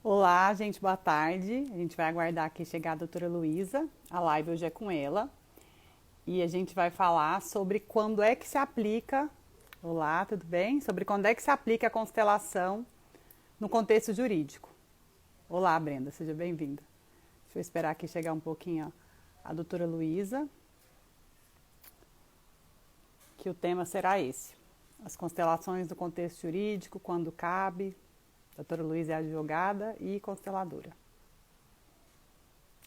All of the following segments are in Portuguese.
Olá, gente, boa tarde. A gente vai aguardar aqui chegar a doutora Luísa. A live hoje é com ela. E a gente vai falar sobre quando é que se aplica. Olá, tudo bem? Sobre quando é que se aplica a constelação no contexto jurídico. Olá, Brenda, seja bem-vinda. Deixa eu esperar aqui chegar um pouquinho a doutora Luísa, que o tema será esse. As constelações do contexto jurídico, quando cabe. A doutora Luísa é advogada e consteladora.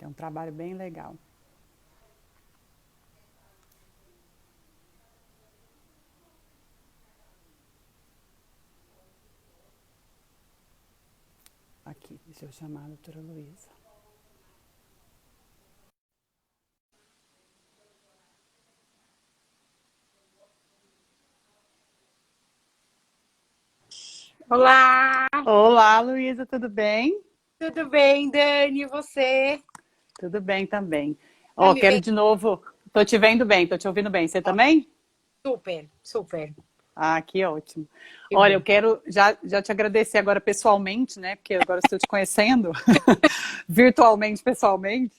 É um trabalho bem legal. Aqui, deixa eu chamar a doutora Luísa. Olá, Olá, Luísa, tudo bem? tudo bem, Dani? E você? Tudo bem também. Tá Ó, me quero vendo? de novo. Tô te vendo bem, tô te ouvindo bem. Você também? Super, super. Ah, que ótimo. Que Olha, eu bom. quero já te agradecer agora pessoalmente, né? Porque agora estou te conhecendo, virtualmente, pessoalmente.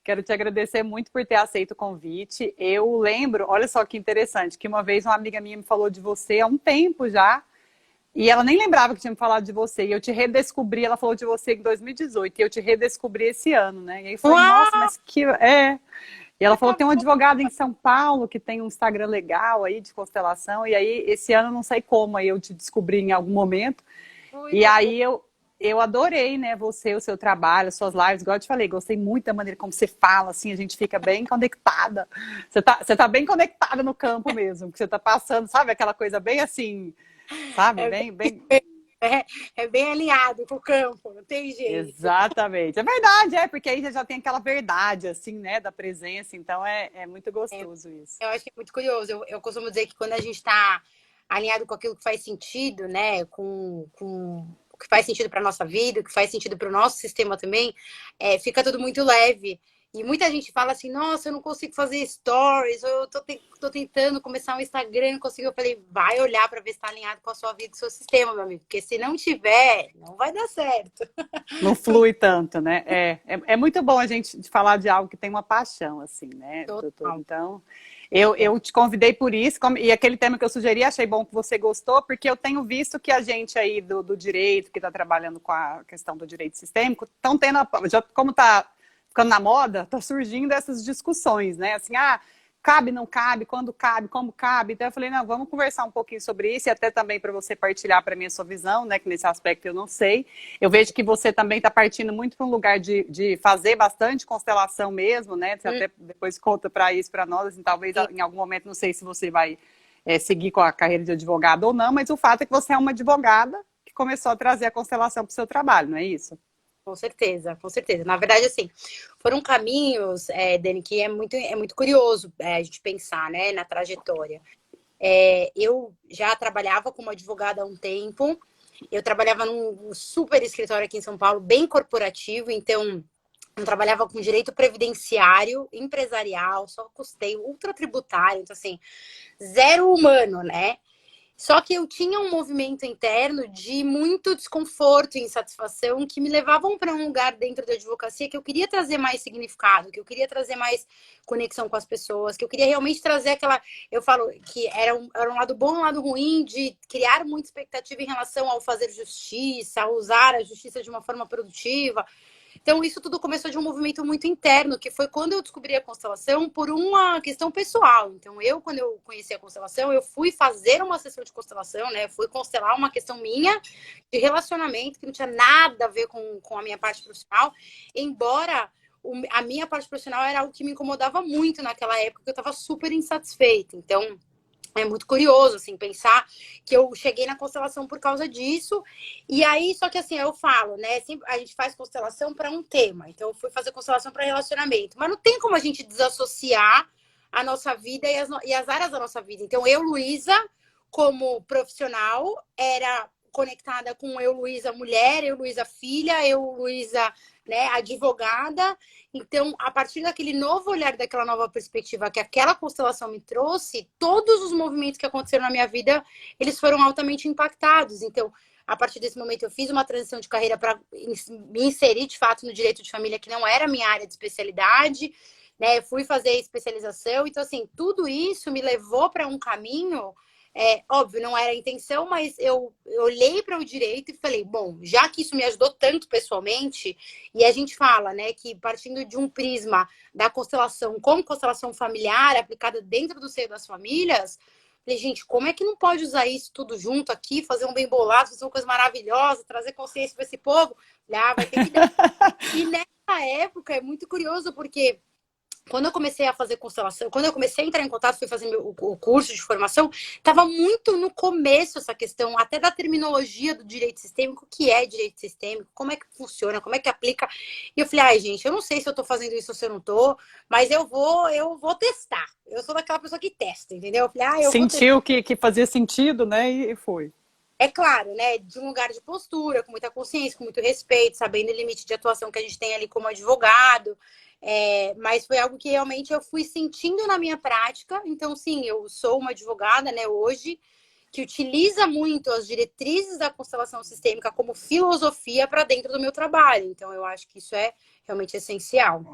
Quero te agradecer muito por ter aceito o convite. Eu lembro, olha só que interessante, que uma vez uma amiga minha me falou de você há um tempo já, e ela nem lembrava que tinha me falado de você. E eu te redescobri, ela falou de você em 2018, e eu te redescobri esse ano, né? E aí eu falei, nossa, Uau, mas que. É. E ela falou coisa que tem um boa. advogado em São Paulo que tem um Instagram legal aí de constelação. E aí, esse ano, não sei como, aí eu te descobri em algum momento. E Coisa boa. aí eu adorei, né, você, o seu trabalho, as suas lives, igual eu te falei, gostei muito da maneira como você fala, assim, a gente fica bem conectada. Você tá bem conectada no campo mesmo, que você tá passando, sabe, aquela coisa bem assim, sabe, É bem, bem. é, é bem alinhado com o campo, não tem jeito. Exatamente. É verdade, porque aí já tem aquela verdade, assim, né, da presença, então é muito É, gostoso isso. eu acho que é muito curioso. Eu costumo dizer que quando a gente está alinhado com aquilo que faz sentido, né, com o que faz sentido para nossa vida, o que faz sentido para o nosso sistema também, fica tudo muito leve. E muita gente fala assim, nossa, eu não consigo fazer stories, ou tô tentando começar um Instagram, não consigo. Eu falei, vai olhar para ver se está alinhado com a sua vida, com o seu sistema, meu amigo, porque se não tiver, não vai dar certo. Não flui tanto, né? É muito bom a gente falar de algo que tem uma paixão, assim, né, doutor? Total. Então, eu te convidei por isso, e aquele tema que eu sugeri, achei bom que você gostou, porque eu tenho visto que a gente aí do direito, que está trabalhando com a questão do direito sistêmico, estão tendo, já, como está ficando na moda, está surgindo essas discussões, né? Assim, cabe, não cabe, quando cabe, como cabe. Então eu falei, não, vamos conversar um pouquinho sobre isso e até também para você partilhar para mim a sua visão, né? Que nesse aspecto eu não sei. Eu vejo que você também está partindo muito para um lugar de fazer bastante constelação mesmo, né? Você Hum, até depois conta para isso para nós, assim, talvez em algum momento, não sei se você vai seguir com a carreira de advogado ou não, mas o fato é que você é uma advogada que começou a trazer a constelação para o seu trabalho, não é isso? com certeza, com certeza. Na verdade, assim, foram caminhos, Dani, que é muito curioso a gente pensar, né, na trajetória. Eu já trabalhava como advogada há um tempo, eu trabalhava num super escritório aqui em São Paulo, bem corporativo, então eu trabalhava com direito previdenciário, empresarial, só custeio, ultra tributário, então assim, zero humano, né? Só que eu tinha um movimento interno de muito desconforto e insatisfação que me levavam para um lugar dentro da advocacia que eu queria trazer mais significado, que eu queria trazer mais conexão com as pessoas, que eu queria realmente trazer aquela. Eu falo que era um lado bom e um lado ruim de criar muita expectativa em relação ao fazer justiça, a usar a justiça de uma forma produtiva. Então, isso tudo começou de um movimento muito interno, que foi quando eu descobri a constelação por uma questão pessoal. Então, quando eu conheci a constelação, eu fui fazer uma sessão de constelação, né? Eu fui constelar uma questão minha de relacionamento, que não tinha nada a ver com a minha parte profissional, embora a minha parte profissional era algo que me incomodava muito naquela época, que eu estava super insatisfeita. Então, é muito curioso, assim, pensar que eu cheguei na constelação por causa disso. E aí, só que assim, eu falo, né? Sempre, a gente faz constelação para um tema. Então, eu fui fazer constelação para relacionamento. Mas não tem como a gente desassociar a nossa vida e as áreas da nossa vida. Então, eu, Luísa, como profissional, era conectada com eu, Luísa, mulher, eu, Luísa, filha, eu, Luísa, né, advogada. Então, a partir daquele novo olhar, daquela nova perspectiva que aquela constelação me trouxe, todos os movimentos que aconteceram na minha vida, eles foram altamente impactados. Então, a partir desse momento eu fiz uma transição de carreira para me inserir de fato no direito de família, que não era a minha área de especialidade, né? Fui fazer especialização, então assim, tudo isso me levou para um caminho, óbvio, não era a intenção, mas eu olhei para o direito e falei, bom, já que isso me ajudou tanto pessoalmente, e a gente fala, né, que partindo de um prisma da constelação como constelação familiar aplicada dentro do seio das famílias, falei, gente, como é que não pode usar isso tudo junto aqui, fazer um bem bolado, fazer uma coisa maravilhosa, trazer consciência para esse povo? Vai ter que dar. E nessa época é muito curioso, porque quando eu comecei a fazer constelação, quando eu comecei a entrar em contato, fui fazer o curso de formação, estava muito no começo essa questão, até da terminologia do direito sistêmico, o que é direito sistêmico, como é que funciona, como é que aplica. E eu falei, ai, gente, eu não sei se eu estou fazendo isso ou se eu não estou, mas eu vou testar. Eu sou daquela pessoa que testa, entendeu? Eu falei, eu Sentiu que fazia sentido, né? E foi. É claro, né? De um lugar de postura, com muita consciência, com muito respeito, sabendo o limite de atuação que a gente tem ali como advogado. Mas foi algo que realmente eu fui sentindo na minha prática. Então, sim, eu sou uma advogada, né, hoje, que utiliza muito as diretrizes da constelação sistêmica como filosofia para dentro do meu trabalho. Então, eu acho que isso é realmente essencial.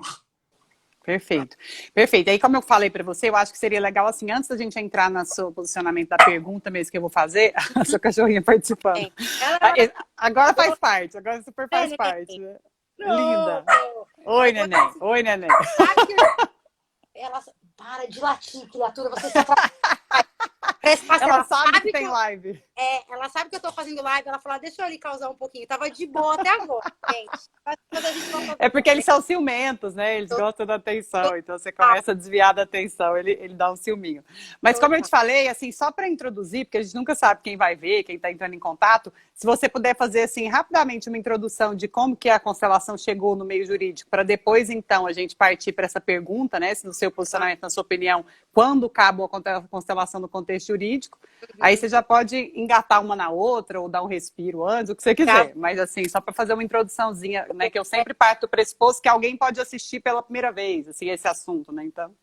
Perfeito, perfeito. Aí, como eu falei para você, eu acho que seria legal, assim, antes da gente entrar no seu posicionamento da pergunta mesmo que eu vou fazer, a sua cachorrinha participando. Agora faz parte, agora super faz parte, né? Linda. Oi, neném. Oi, neném. Ela para de latir, criatura, você se ela sabe que tem live. Ela sabe que eu tô fazendo live, ela falou, deixa eu ali causar um pouquinho. Tava de boa até agora, gente. É porque eles são ciumentos, né? Eles gostam da atenção, então você começa a desviar da atenção, ele dá um ciúminho. Mas como eu te falei, assim, só para introduzir, porque a gente nunca sabe quem vai ver, quem tá entrando em contato, se você puder fazer, assim, rapidamente uma introdução de como que a constelação chegou no meio jurídico, para depois, então, a gente partir para essa pergunta, né? Se no seu posicionamento, na sua opinião, quando cabe a constelação no contexto jurídico, aí você já pode engatar uma na outra, ou dar um respiro antes, o que você quiser. Mas, assim, só para fazer uma introduçãozinha, né? Que eu sempre parto do pressuposto que alguém pode assistir pela primeira vez, assim, esse assunto, né? Então...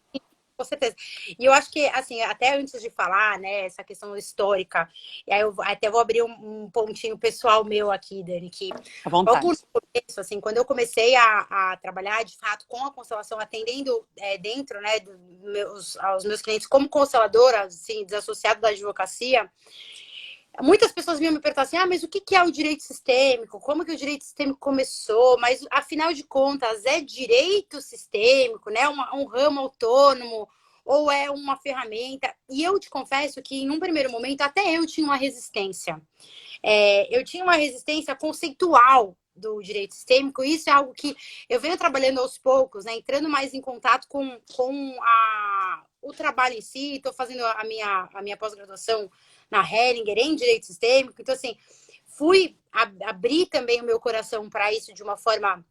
Com certeza. E eu acho que, assim, até antes de falar, né, essa questão histórica, e aí eu até vou abrir um pontinho pessoal meu aqui, Dani, que logo no começo, assim, quando eu comecei a trabalhar, de fato, com a constelação, atendendo dentro, né, aos meus clientes como consteladora, assim, desassociado da advocacia, muitas pessoas vinham me perguntar assim, mas o que é o direito sistêmico? Como que o direito sistêmico começou? Mas, afinal de contas, é direito sistêmico, né? Um ramo autônomo ou é uma ferramenta? E eu te confesso que, em um primeiro momento, até eu tinha uma resistência. Eu tinha uma resistência conceitual do direito sistêmico. Isso é algo que eu venho trabalhando aos poucos, né? Entrando mais em contato com o trabalho em si. Estou fazendo a minha pós-graduação na Hellinger, em direito sistêmico. Então, assim, fui abrir também o meu coração para isso de uma forma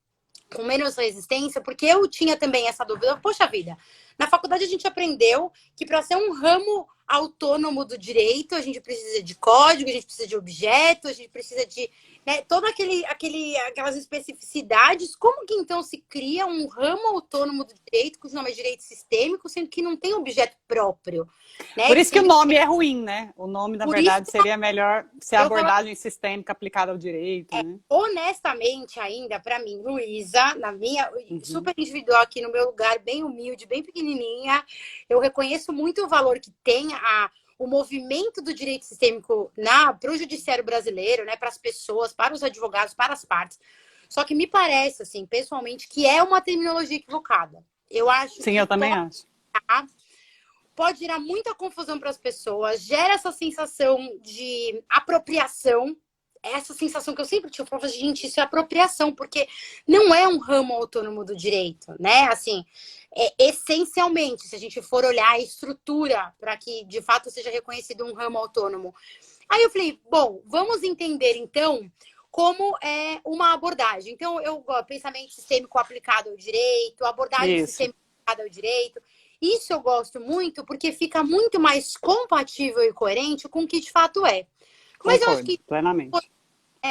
com menos resistência, porque eu tinha também essa dúvida. Poxa vida, na faculdade a gente aprendeu que para ser um ramo autônomo do direito, a gente precisa de código, a gente precisa de objeto, a gente precisa de, né, todas aquelas especificidades. Como que então se cria um ramo autônomo do direito, cujo nome é direito sistêmico, sendo que não tem objeto próprio? Né? Por isso que o nome é ruim, né? O nome, na verdade, seria melhor ser abordagem sistêmica aplicada ao direito, né? Honestamente, ainda, para mim, Luísa, na minha super individual aqui no meu lugar, bem humilde, bem pequenininha, eu reconheço muito o valor que tem o movimento do direito sistêmico para o judiciário brasileiro, né, para as pessoas, para os advogados, para as partes. Só que me parece, assim, pessoalmente, que é uma terminologia equivocada. Eu acho. Sim, eu também acho. Pode gerar muita confusão para as pessoas, gera essa sensação de apropriação. Essa sensação que eu sempre tive, eu falava, gente, isso é apropriação, porque não é um ramo autônomo do direito, né? Assim, essencialmente, se a gente for olhar a estrutura para que, de fato, seja reconhecido um ramo autônomo. Aí eu falei, bom, vamos entender, então, como é uma abordagem. Então, pensamento sistêmico aplicado ao direito, abordagem sistêmica aplicada ao direito. Isso eu gosto muito, porque fica muito mais compatível e coerente com o que, de fato, é. Mas eu acho que plenamente.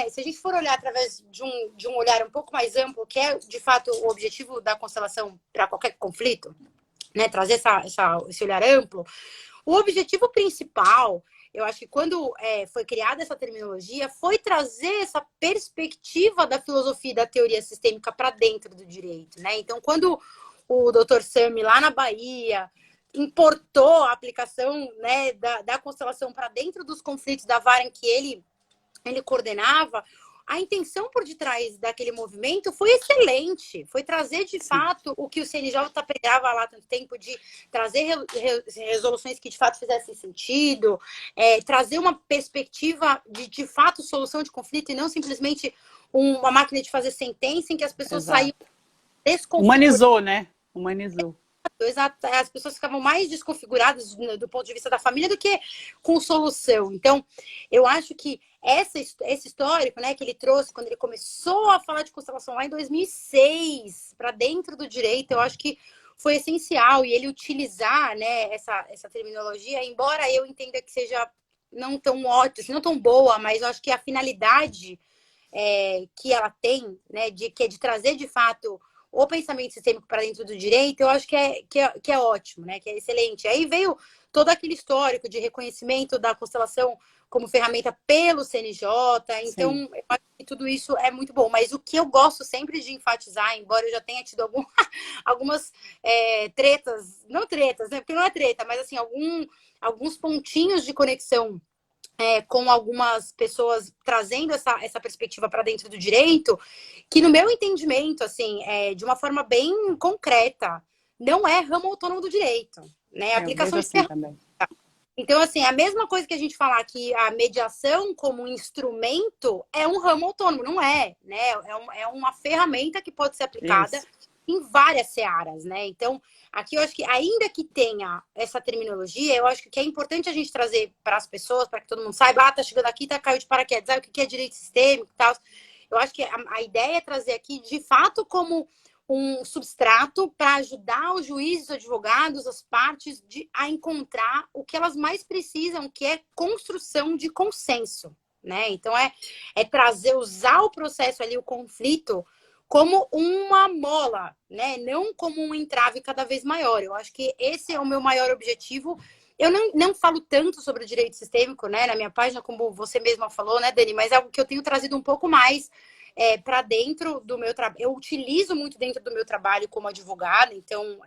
Se a gente for olhar através de um olhar um pouco mais amplo, que é de fato o objetivo da constelação para qualquer conflito, né, trazer esse olhar amplo, O objetivo principal, eu acho que quando foi criada essa terminologia, foi trazer essa perspectiva da filosofia e da teoria sistêmica para dentro do direito, né? Então, quando o Dr. Sami, lá na Bahia, importou a aplicação, né, da constelação para dentro dos conflitos da vara em que ele coordenava, a intenção por detrás daquele movimento foi excelente. Foi trazer, de fato, o que o CNJ pregava lá há tanto tempo, de trazer resoluções que, de fato, fizessem sentido, trazer uma perspectiva de fato, solução de conflito, e não simplesmente uma máquina de fazer sentença em que as pessoas saíam desconfiguradas. Humanizou, né? Humanizou. Exato. As pessoas ficavam mais desconfiguradas do ponto de vista da família do que com solução. Então, eu acho que esse histórico, né, que ele trouxe quando ele começou a falar de constelação lá em 2006 para dentro do direito, eu acho que foi essencial. E ele utilizar, né, essa terminologia, embora eu entenda que seja não tão ótima, assim, não tão boa, mas eu acho que a finalidade que ela tem, né, que é de trazer de fato o pensamento sistêmico para dentro do direito, eu acho que é ótimo, né? Que é excelente. Aí veio todo aquele histórico de reconhecimento da constelação como ferramenta pelo CNJ, então eu acho que tudo isso é muito bom. Mas o que eu gosto sempre de enfatizar, embora eu já tenha tido algumas tretas, não tretas, né? Porque não é treta, mas assim, alguns pontinhos de conexão com algumas pessoas trazendo essa perspectiva para dentro do direito, que no meu entendimento, assim, de uma forma bem concreta, não é ramo autônomo do direito, né? Aplicação de ferramenta. Então, assim, a mesma coisa que a gente falar que a mediação como instrumento é um ramo autônomo, não é, né? É uma ferramenta que pode ser aplicada em várias searas, né? Então, aqui eu acho que, ainda que tenha essa terminologia, eu acho que é importante a gente trazer para as pessoas, para que todo mundo saiba, tá chegando aqui, caiu de paraquedas, sabe o que é direito sistêmico e tal. Eu acho que a ideia é trazer aqui, de fato, como um substrato para ajudar os juízes, os advogados, as partes a encontrar o que elas mais precisam, que é construção de consenso, né? Então, trazer, usar o processo ali, o conflito, como uma mola, né? Não como um entrave cada vez maior. Eu acho que esse é o meu maior objetivo. Eu não falo tanto sobre o direito sistêmico, né, na minha página, como você mesma falou, né, Dani? Mas é algo que eu tenho trazido um pouco mais para dentro do meu trabalho. Eu utilizo muito dentro do meu trabalho como advogada, então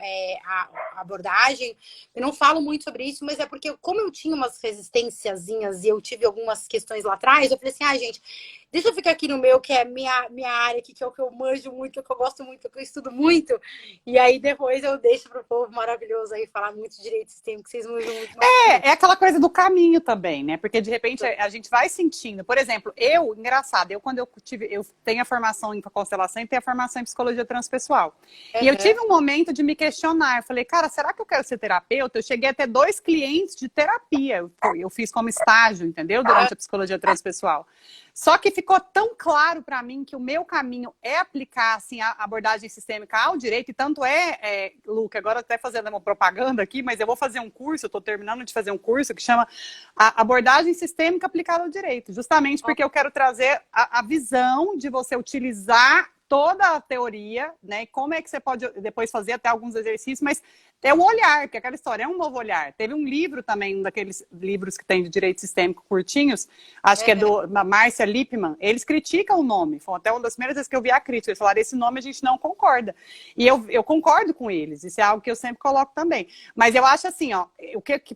a abordagem, eu não falo muito sobre isso, mas é porque como eu tinha umas resistênciazinhas e eu tive algumas questões lá atrás, eu falei assim, gente, deixa eu ficar aqui no meu, que é minha área aqui, que é o que eu manjo muito, que é o que eu gosto muito, que é o que eu estudo muito, e aí depois eu deixo para o povo maravilhoso aí falar muito de direito sistêmico, que vocês manjam muito mais. É aquela coisa do caminho também, né? Porque de repente a gente vai sentindo. Por exemplo, engraçado, quando eu tenho a formação em constelação e tenho a formação em psicologia transpessoal. E eu tive um momento de me questionar. Eu falei, cara, será que eu quero ser terapeuta? Eu cheguei a ter 2 clientes de terapia. Eu fiz como estágio, entendeu? Durante a psicologia transpessoal. Só que ficou tão claro para mim que o meu caminho é aplicar assim, a abordagem sistêmica ao direito, e tanto Luca, agora até fazendo uma propaganda aqui, mas eu vou fazer um curso, eu estou terminando de fazer um curso que chama a Abordagem Sistêmica Aplicada ao Direito, justamente porque eu quero trazer a visão de você utilizar toda a teoria, né? Como é que você pode depois fazer até alguns exercícios, mas é um olhar, que aquela história é um novo olhar. Teve um livro também, um daqueles livros que tem de direito sistêmico curtinhos, acho que é da Márcia Lippmann, eles criticam o nome, foi até uma das primeiras vezes que eu vi a crítica, eles falaram, esse nome a gente não concorda. E eu concordo com eles, isso é algo que eu sempre coloco também. Mas eu acho assim, ó,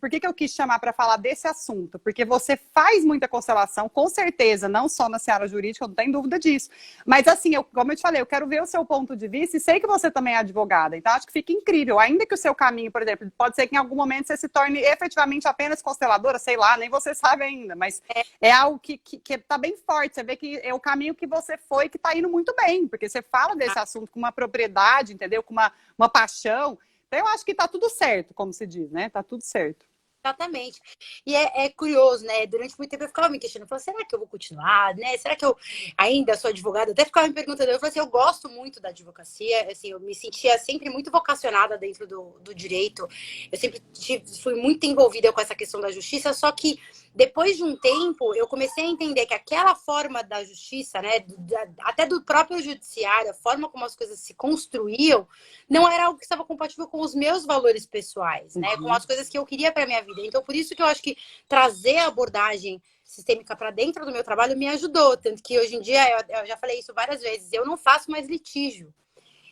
por que eu quis chamar para falar desse assunto? Porque você faz muita constelação, com certeza, não só na seara jurídica, não tem dúvida disso. Mas assim, como eu te falei, eu quero ver o seu ponto de vista e sei que você também é advogada, então acho que fica incrível, ainda que o seu caminho, por exemplo, pode ser que em algum momento você se torne efetivamente apenas consteladora, sei lá, nem você sabe ainda, mas é algo que tá bem forte, você vê que é o caminho que você foi, que tá indo muito bem, porque você fala desse assunto com uma propriedade, entendeu? Com uma paixão, então eu acho que tá tudo certo, como se diz, né? Tá tudo certo. Exatamente. E é curioso, né? Durante muito tempo eu ficava me questionando, falava, será que eu vou continuar, né? Será que eu ainda sou advogada? Eu até ficava me perguntando, eu falei assim, eu gosto muito da advocacia, assim, eu me sentia sempre muito vocacionada dentro do direito, eu sempre fui muito envolvida com essa questão da justiça, só que depois de um tempo, eu comecei a entender que aquela forma da justiça, né, até do próprio judiciário, a forma como as coisas se construíam, não era algo que estava compatível com os meus valores pessoais, né, com as coisas que eu queria para minha vida. Então, por isso que eu acho que trazer a abordagem sistêmica para dentro do meu trabalho me ajudou, tanto que hoje em dia, eu já falei isso várias vezes, eu não faço mais litígio.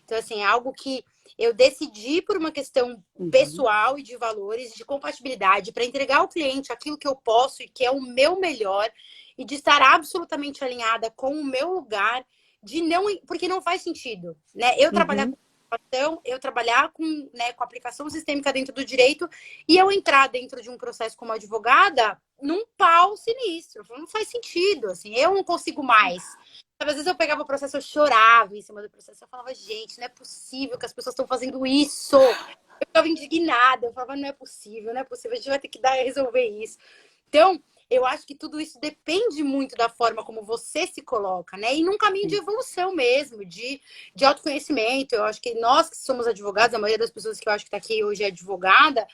Então, assim, é algo que eu decidi por uma questão pessoal e de valores, de compatibilidade, para entregar ao cliente aquilo que eu posso e que é o meu melhor, e de estar absolutamente alinhada com o meu lugar, de não, porque não faz sentido, né? Eu trabalhar com inovação, eu trabalhar com, né, com aplicação sistêmica dentro do direito, e eu entrar dentro de um processo como advogada num pau sinistro. Não faz sentido, assim, eu não consigo mais. Às vezes eu pegava o processo, eu chorava em cima do processo. Eu falava, gente, não é possível que as pessoas estão fazendo isso. Eu ficava indignada. Eu falava, não é possível, não é possível. A gente vai ter que resolver isso. Então, eu acho que tudo isso depende muito da forma como você se coloca, né? E num caminho de evolução mesmo, de autoconhecimento. Eu acho que nós que somos advogados, a maioria das pessoas que eu acho que está aqui hoje é advogada,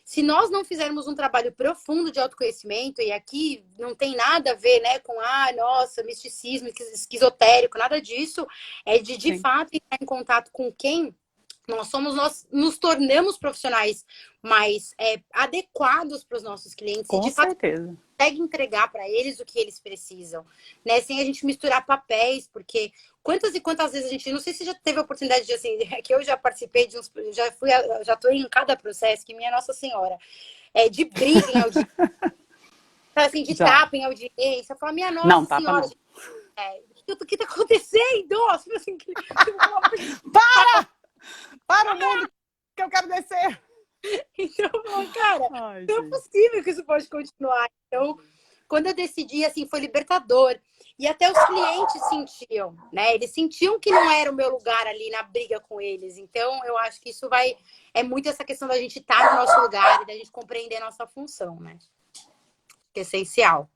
se nós não fizermos um trabalho profundo de autoconhecimento, e aqui não tem nada a ver, né, com, nossa, misticismo, esquizotérico, nada disso, é de fato entrar em contato com quem nós somos, nós nos tornamos profissionais mais adequados para os nossos clientes. Com e de certeza. fato consegue entregar para eles o que eles precisam, né? Sem a gente misturar papéis, porque quantas e quantas vezes a gente, não sei se já teve a oportunidade de, assim, que eu já participei de uns, já tô em cada processo, que minha Nossa Senhora, de briga em audiência, assim, de tapa em audiência, eu falo, minha Nossa não, Senhora, não. O que tá acontecendo? Assim, para o mundo que eu quero descer. Então, cara, não é possível que isso pode continuar. Então, quando eu decidi, assim, foi libertador. E até os clientes sentiam, né? Eles sentiam que não era o meu lugar ali na briga com eles. Então, eu acho que isso é muito essa questão da gente estar no nosso lugar e da gente compreender a nossa função, né? Que é essencial.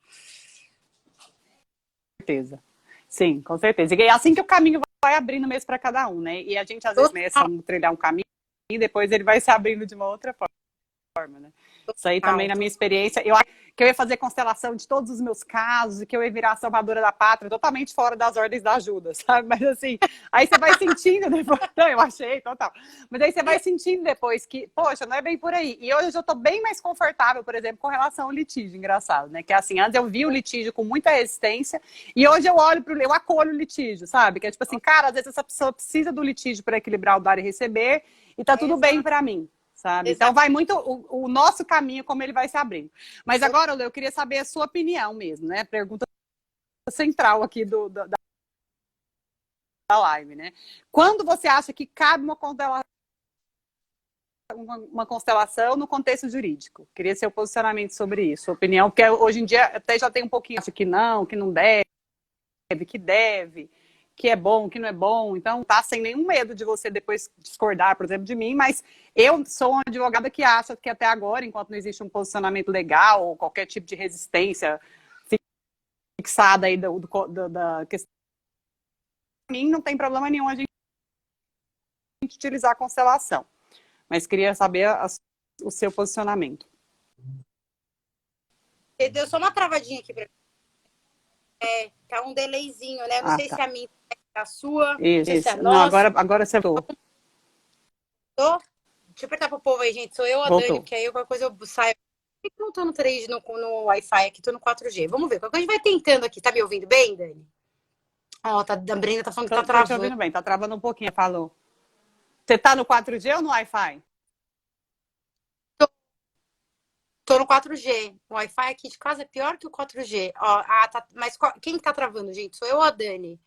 Com certeza. Sim, com certeza. E é assim que o caminho vai abrindo mesmo para cada um, né? E a gente, às vezes, começa a trilhar um caminho e depois ele vai se abrindo de uma outra forma, né? Isso aí também, na minha experiência, eu acho que eu ia fazer constelação de todos os meus casos e que eu ia virar a salvadora da pátria, totalmente fora das ordens da ajuda, sabe? Mas assim, aí você vai sentindo depois, não, eu achei, total. Mas aí você vai sentindo depois que, poxa, não é bem por aí. E hoje eu tô bem mais confortável, por exemplo, com relação ao litígio, engraçado, né? Que assim, antes eu vi o litígio com muita resistência e hoje eu olho eu acolho o litígio, sabe? Que é tipo assim, cara, às vezes essa pessoa precisa do litígio para equilibrar o dar e receber e tá tudo bem para mim. Sabe? Então vai muito o nosso caminho, como ele vai se abrindo. Mas agora, Lê, eu queria saber a sua opinião mesmo, né? Pergunta central aqui da live, né? Quando você acha que cabe uma constelação no contexto jurídico? Queria seu posicionamento sobre isso, sua opinião, porque hoje em dia até já tem um pouquinho, acho que não deve, que é bom, que não é bom. Então, tá sem nenhum medo de você depois discordar, por exemplo, de mim, mas eu sou uma advogada que acha que até agora, enquanto não existe um posicionamento legal ou qualquer tipo de resistência fixada aí da questão, para mim não tem problema nenhum a gente utilizar a constelação. Mas queria saber o seu posicionamento. Deu só uma travadinha aqui pra mim. Tá um delayzinho, né? Não sei se a minha é a sua, isso, não sei se é a nossa. Não, agora você voltou. Deixa eu apertar pro povo aí, gente. Sou eu, a Dani, porque aí qualquer coisa eu saio. Por que eu não tô no 3G, no Wi-Fi aqui? Tô no 4G. Vamos ver. Qualquer coisa a gente vai tentando aqui. Tá me ouvindo bem, Dani? Ó, a Brenda tá falando que tá travando. Tô te ouvindo bem, tá travando um pouquinho, falou. Você tá no 4G ou no Wi-Fi? Tô no 4G. O Wi-Fi aqui de casa é pior que o 4G. Ó, mas quem tá travando, gente? Sou eu ou a Dani?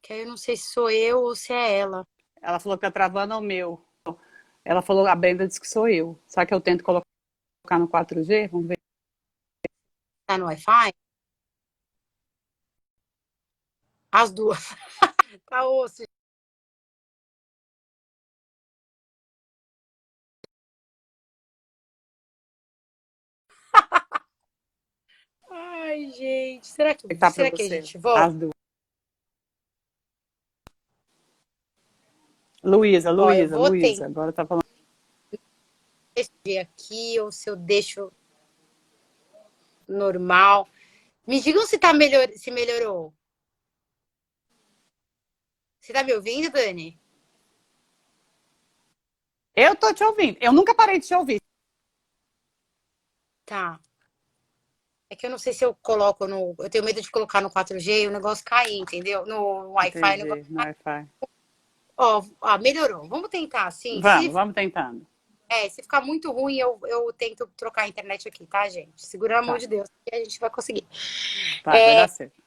Que aí eu não sei se sou eu ou se é ela. Ela falou que tá travando o meu. Ela falou, a Brenda disse que sou eu. Só que eu tento colocar no 4G? Vamos ver. Tá no Wi-Fi? As duas. Tá osso. Ai, gente. Será que a gente volta? As duas. Luísa. Agora tá falando. Aqui, ou se eu deixo. normal. Me digam se se melhorou. Você tá me ouvindo, Dani? Eu tô te ouvindo. Eu nunca parei de te ouvir. Tá. É que eu não sei se eu coloco no. Eu tenho medo de colocar no 4G e o negócio cair, entendeu? No Wi-Fi, o negócio. Entendi, no Wi-Fi. Ó, melhorou. Vamos tentar, assim. Vamos tentando. Se ficar muito ruim, eu tento trocar a internet aqui, tá, gente? Segura a mão Tá, de Deus, que a gente vai conseguir. vai dar certo.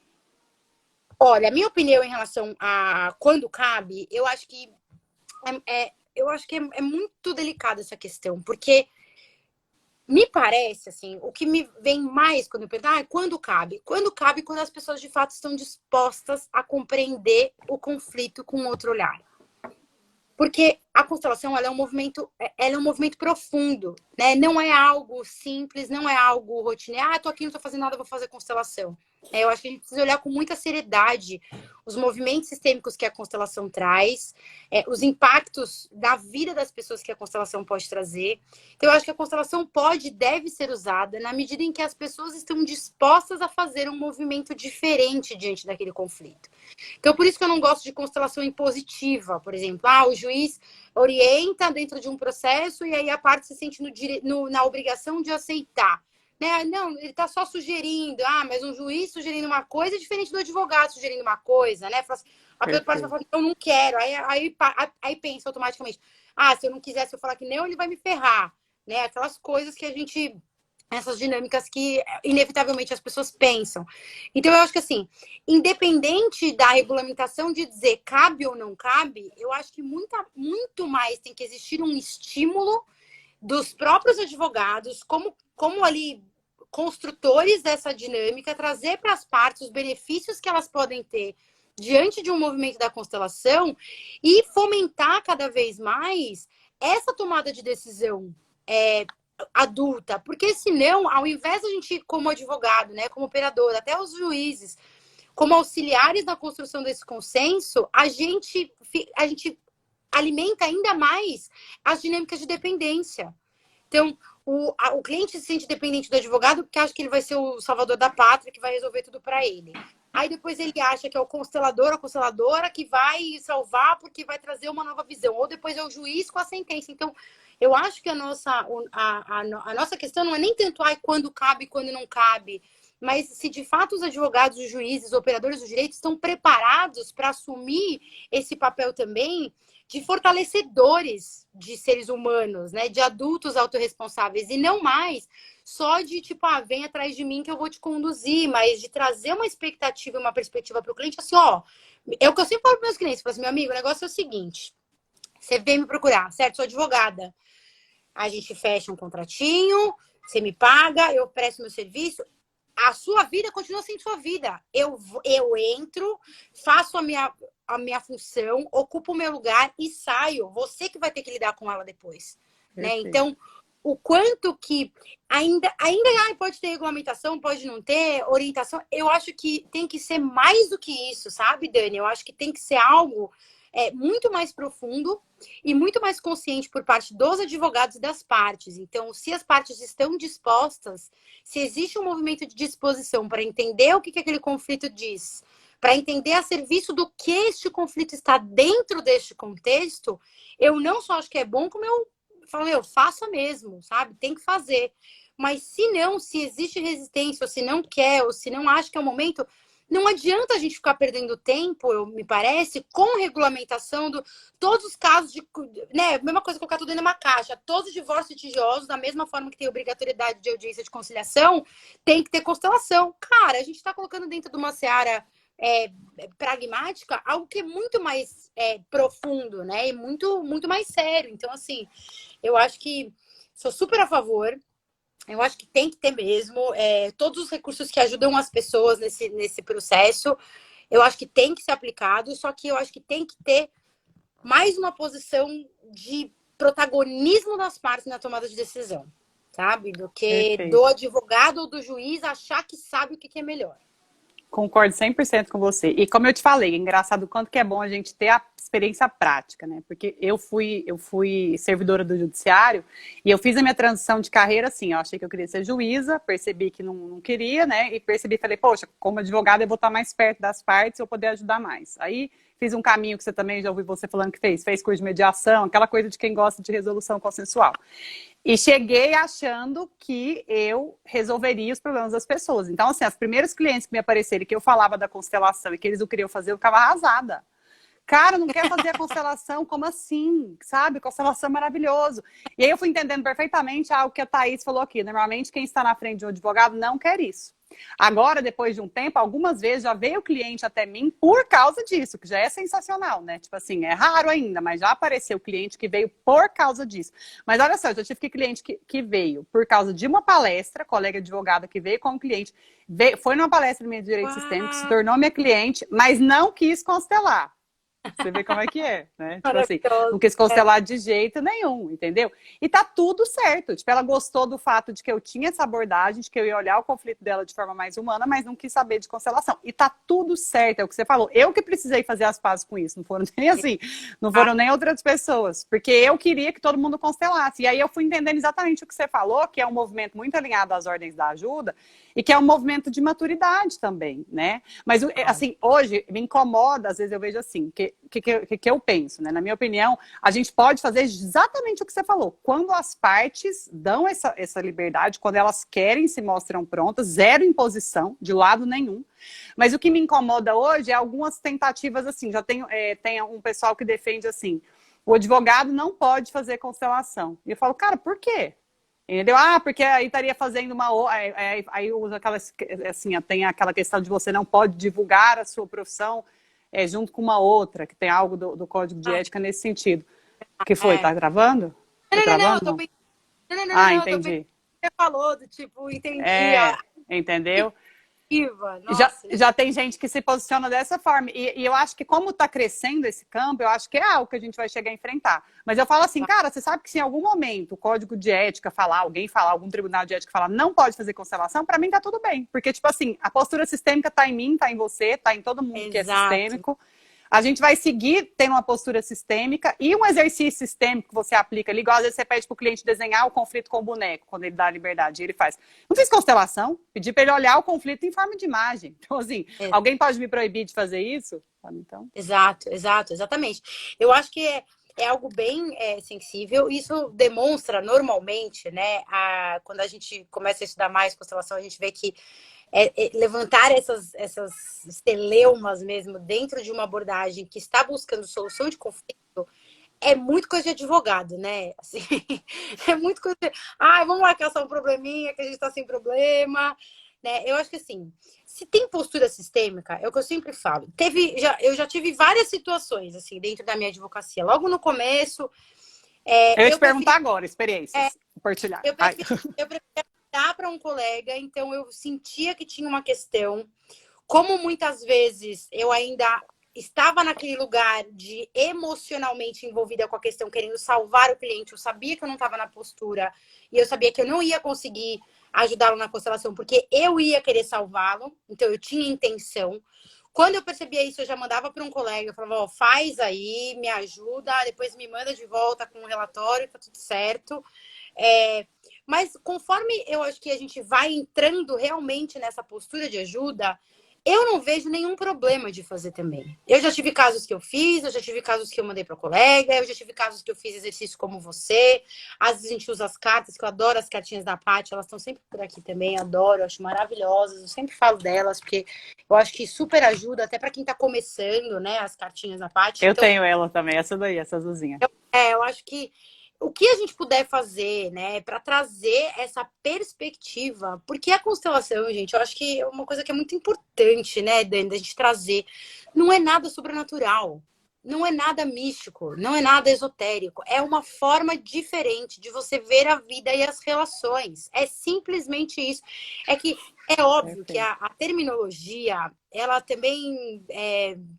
Olha, a minha opinião em relação a quando cabe, eu acho que é muito delicada essa questão, porque me parece, assim, o que me vem mais quando eu pergunto, quando cabe? Quando cabe, quando as pessoas de fato estão dispostas a compreender o conflito com outro olhar. Porque a constelação ela é um movimento profundo, né? Não é algo simples, não é algo rotineiro. Tô aqui, não tô fazendo nada, vou fazer constelação. Eu acho que a gente precisa olhar com muita seriedade os movimentos sistêmicos que a constelação traz, os impactos da vida das pessoas que a constelação pode trazer. Então, eu acho que a constelação pode e deve ser usada na medida em que as pessoas estão dispostas a fazer um movimento diferente diante daquele conflito. Então, por isso que eu não gosto de constelação impositiva, por exemplo. O juiz orienta dentro de um processo e aí a parte se sente na obrigação de aceitar. Né? Não, ele está só sugerindo. Mas um juiz sugerindo uma coisa é diferente do advogado sugerindo uma coisa, né? A pessoa vai falar, eu não quero. Aí pensa automaticamente, se eu não quiser, se eu falar que não, ele vai me ferrar. Né? Aquelas coisas que a gente... Essas dinâmicas que, inevitavelmente, as pessoas pensam. Então, eu acho que, assim, independente da regulamentação de dizer cabe ou não cabe, eu acho que muito mais tem que existir um estímulo dos próprios advogados, como ali construtores dessa dinâmica, trazer para as partes os benefícios que elas podem ter diante de um movimento da constelação e fomentar cada vez mais essa tomada de decisão adulta, porque senão, ao invés da gente, como advogado, né, como operador, até os juízes, como auxiliares na construção desse consenso, a gente alimenta ainda mais as dinâmicas de dependência. Então, o cliente se sente dependente do advogado porque acha que ele vai ser o salvador da pátria, que vai resolver tudo para ele. Aí depois ele acha que é o constelador ou a consteladora que vai salvar porque vai trazer uma nova visão. Ou depois é o juiz com a sentença. Então, eu acho que a nossa questão não é nem tanto quando cabe e quando não cabe, mas se de fato os advogados, os juízes, os operadores do direito estão preparados para assumir esse papel também de fortalecedores de seres humanos, né? De adultos autorresponsáveis, e não mais só de vem atrás de mim que eu vou te conduzir, mas de trazer uma expectativa, uma perspectiva para o cliente, assim, é o que eu sempre falo para meus clientes, meu amigo, o negócio é o seguinte, você vem me procurar, certo? Sou advogada. A gente fecha um contratinho, você me paga, eu presto meu serviço, a sua vida continua sendo sua vida. Eu entro, faço a minha função, ocupo o meu lugar e saio. Você que vai ter que lidar com ela depois. Né? Então, o quanto que ainda pode ter regulamentação, pode não ter orientação, eu acho que tem que ser mais do que isso, sabe, Dani? Eu acho que tem que ser algo muito mais profundo e muito mais consciente por parte dos advogados e das partes. Então, se as partes estão dispostas, se existe um movimento de disposição para entender o que aquele conflito diz, para entender a serviço do que este conflito está dentro deste contexto, eu não só acho que é bom, como eu falo, faça mesmo, sabe? Tem que fazer. Mas se existe resistência, ou se não quer, ou se não acha que é o momento, não adianta a gente ficar perdendo tempo, me parece, com regulamentação todos os casos de... Né, mesma coisa, colocar tudo dentro de uma caixa. Todos os divórcios litigiosos, da mesma forma que tem obrigatoriedade de audiência de conciliação, tem que ter constelação. Cara, a gente está colocando dentro de uma seara pragmática algo que é muito mais profundo, né? E muito, muito mais sério. Então, assim, eu acho que sou super a favor. Eu acho que tem que ter mesmo todos os recursos que ajudam as pessoas nesse processo. Eu acho que tem que ser aplicado, só que eu acho que tem que ter mais uma posição de protagonismo das partes na tomada de decisão, sabe? Do que do advogado ou do juiz achar que sabe o que é melhor. Concordo 100% com você. E como eu te falei, é engraçado o quanto que é bom a gente ter a experiência prática, né? Porque eu fui servidora do judiciário e eu fiz a minha transição de carreira assim, eu achei que eu queria ser juíza, percebi que não queria, né? E percebi, falei, poxa, como advogada eu vou estar mais perto das partes e eu poder ajudar mais. Aí fiz um caminho que você também já ouviu você falando que fez curso de mediação, aquela coisa de quem gosta de resolução consensual. E cheguei achando que eu resolveria os problemas das pessoas. Então, assim, os primeiros clientes que me apareceram, que eu falava da constelação e que eles não queriam fazer, eu ficava arrasada. Cara, não quer fazer a constelação? Como assim? Sabe? Constelação é maravilhoso. E aí eu fui entendendo perfeitamente algo que a Thaís falou aqui. Normalmente, quem está na frente de um advogado não quer isso. Agora, depois de um tempo, algumas vezes já veio o cliente até mim por causa disso, que já é sensacional, né? Tipo assim, é raro ainda, mas já apareceu cliente que veio por causa disso. Mas olha só, eu já tive cliente que veio por causa de uma palestra, colega advogada que veio como cliente, foi numa palestra minha de direito sistêmico, se tornou minha cliente, mas não quis constelar. Você vê como é que é, né? Tipo assim, não quis constelar de jeito nenhum, entendeu? E tá tudo certo. Tipo, ela gostou do fato de que eu tinha essa abordagem, de que eu ia olhar o conflito dela de forma mais humana, mas não quis saber de constelação. E tá tudo certo, é o que você falou. Eu que precisei fazer as pazes com isso, não foram nem assim, não foram nem outras pessoas, porque eu queria que todo mundo constelasse. E aí eu fui entendendo exatamente o que você falou, que é um movimento muito alinhado às ordens da ajuda, e que é um movimento de maturidade também, né? Mas, assim, hoje me incomoda, às vezes eu vejo assim, que eu penso, né? Na minha opinião, a gente pode fazer exatamente o que você falou. Quando as partes dão essa liberdade, quando elas querem, se mostram prontas, zero imposição, de lado nenhum. Mas o que me incomoda hoje é algumas tentativas, assim, já tem um pessoal que defende assim, o advogado não pode fazer constelação. E eu falo, cara, por quê? Entendeu? Ah, porque aí estaria fazendo uma... Aí usa aquelas... Assim, tem aquela questão de você não pode divulgar a sua profissão junto com uma outra, que tem algo do Código de Ética nesse sentido. O que foi? Tá gravando? Tá gravando? Não, entendi. Você falou do tipo, entendi. Entendeu? Nossa, já tem gente que se posiciona dessa forma. E eu acho que como está crescendo esse campo, eu acho que é algo que a gente vai chegar a enfrentar. Mas eu falo assim, cara, você sabe que se em algum momento o Código de Ética falar, alguém falar, algum tribunal de ética falar, não pode fazer constelação, para mim tá tudo bem. Porque, tipo assim, a postura sistêmica tá em mim, tá em você, tá em todo mundo que é sistêmico. A gente vai seguir tendo uma postura sistêmica e um exercício sistêmico que você aplica ali, igual às vezes você pede para o cliente desenhar o conflito com o boneco, quando ele dá a liberdade, e ele faz. Não fiz constelação, pedi para ele olhar o conflito em forma de imagem. Então, assim, alguém pode me proibir de fazer isso? Então... Exatamente. Eu acho que é algo bem sensível. Isso demonstra normalmente, né? Quando a gente começa a estudar mais constelação, a gente vê que levantar essas celeumas mesmo dentro de uma abordagem que está buscando solução de conflito é muito coisa de advogado, né? Assim, é muito coisa de... vamos lá caçar um probleminha, que a gente está sem problema, né? Eu acho que assim, se tem postura sistêmica, é o que eu sempre falo. Eu já tive várias situações, assim, dentro da minha advocacia. Logo no começo... eu ia te perguntar agora, experiências, compartilhar. Eu preferi dar para um colega, então eu sentia que tinha uma questão. Como muitas vezes eu ainda estava naquele lugar de emocionalmente envolvida com a questão, querendo salvar o cliente, eu sabia que eu não estava na postura e eu sabia que eu não ia conseguir ajudá-lo na constelação, porque eu ia querer salvá-lo, então eu tinha intenção. Quando eu percebia isso, eu já mandava para um colega, eu falava, faz aí, me ajuda, depois me manda de volta com um relatório, tá tudo certo. Mas conforme eu acho que a gente vai entrando realmente nessa postura de ajuda, eu não vejo nenhum problema de fazer também. Eu já tive casos que eu fiz, eu já tive casos que eu mandei para o colega, eu já tive casos que eu fiz exercício como você. Às vezes a gente usa as cartas, que eu adoro as cartinhas da Paty, elas estão sempre por aqui também, adoro, acho maravilhosas. Eu sempre falo delas, porque eu acho que super ajuda, até para quem está começando, né, as cartinhas da Paty. Eu tenho ela também, essa daí, essa azulzinha. Eu acho que o que a gente puder fazer, né, para trazer essa perspectiva, porque a constelação, gente, eu acho que é uma coisa que é muito importante, né, Dani, da gente trazer. Não é nada sobrenatural, não é nada místico, não é nada esotérico. É uma forma diferente de você ver a vida e as relações. É simplesmente isso. É que é óbvio que a terminologia, ela também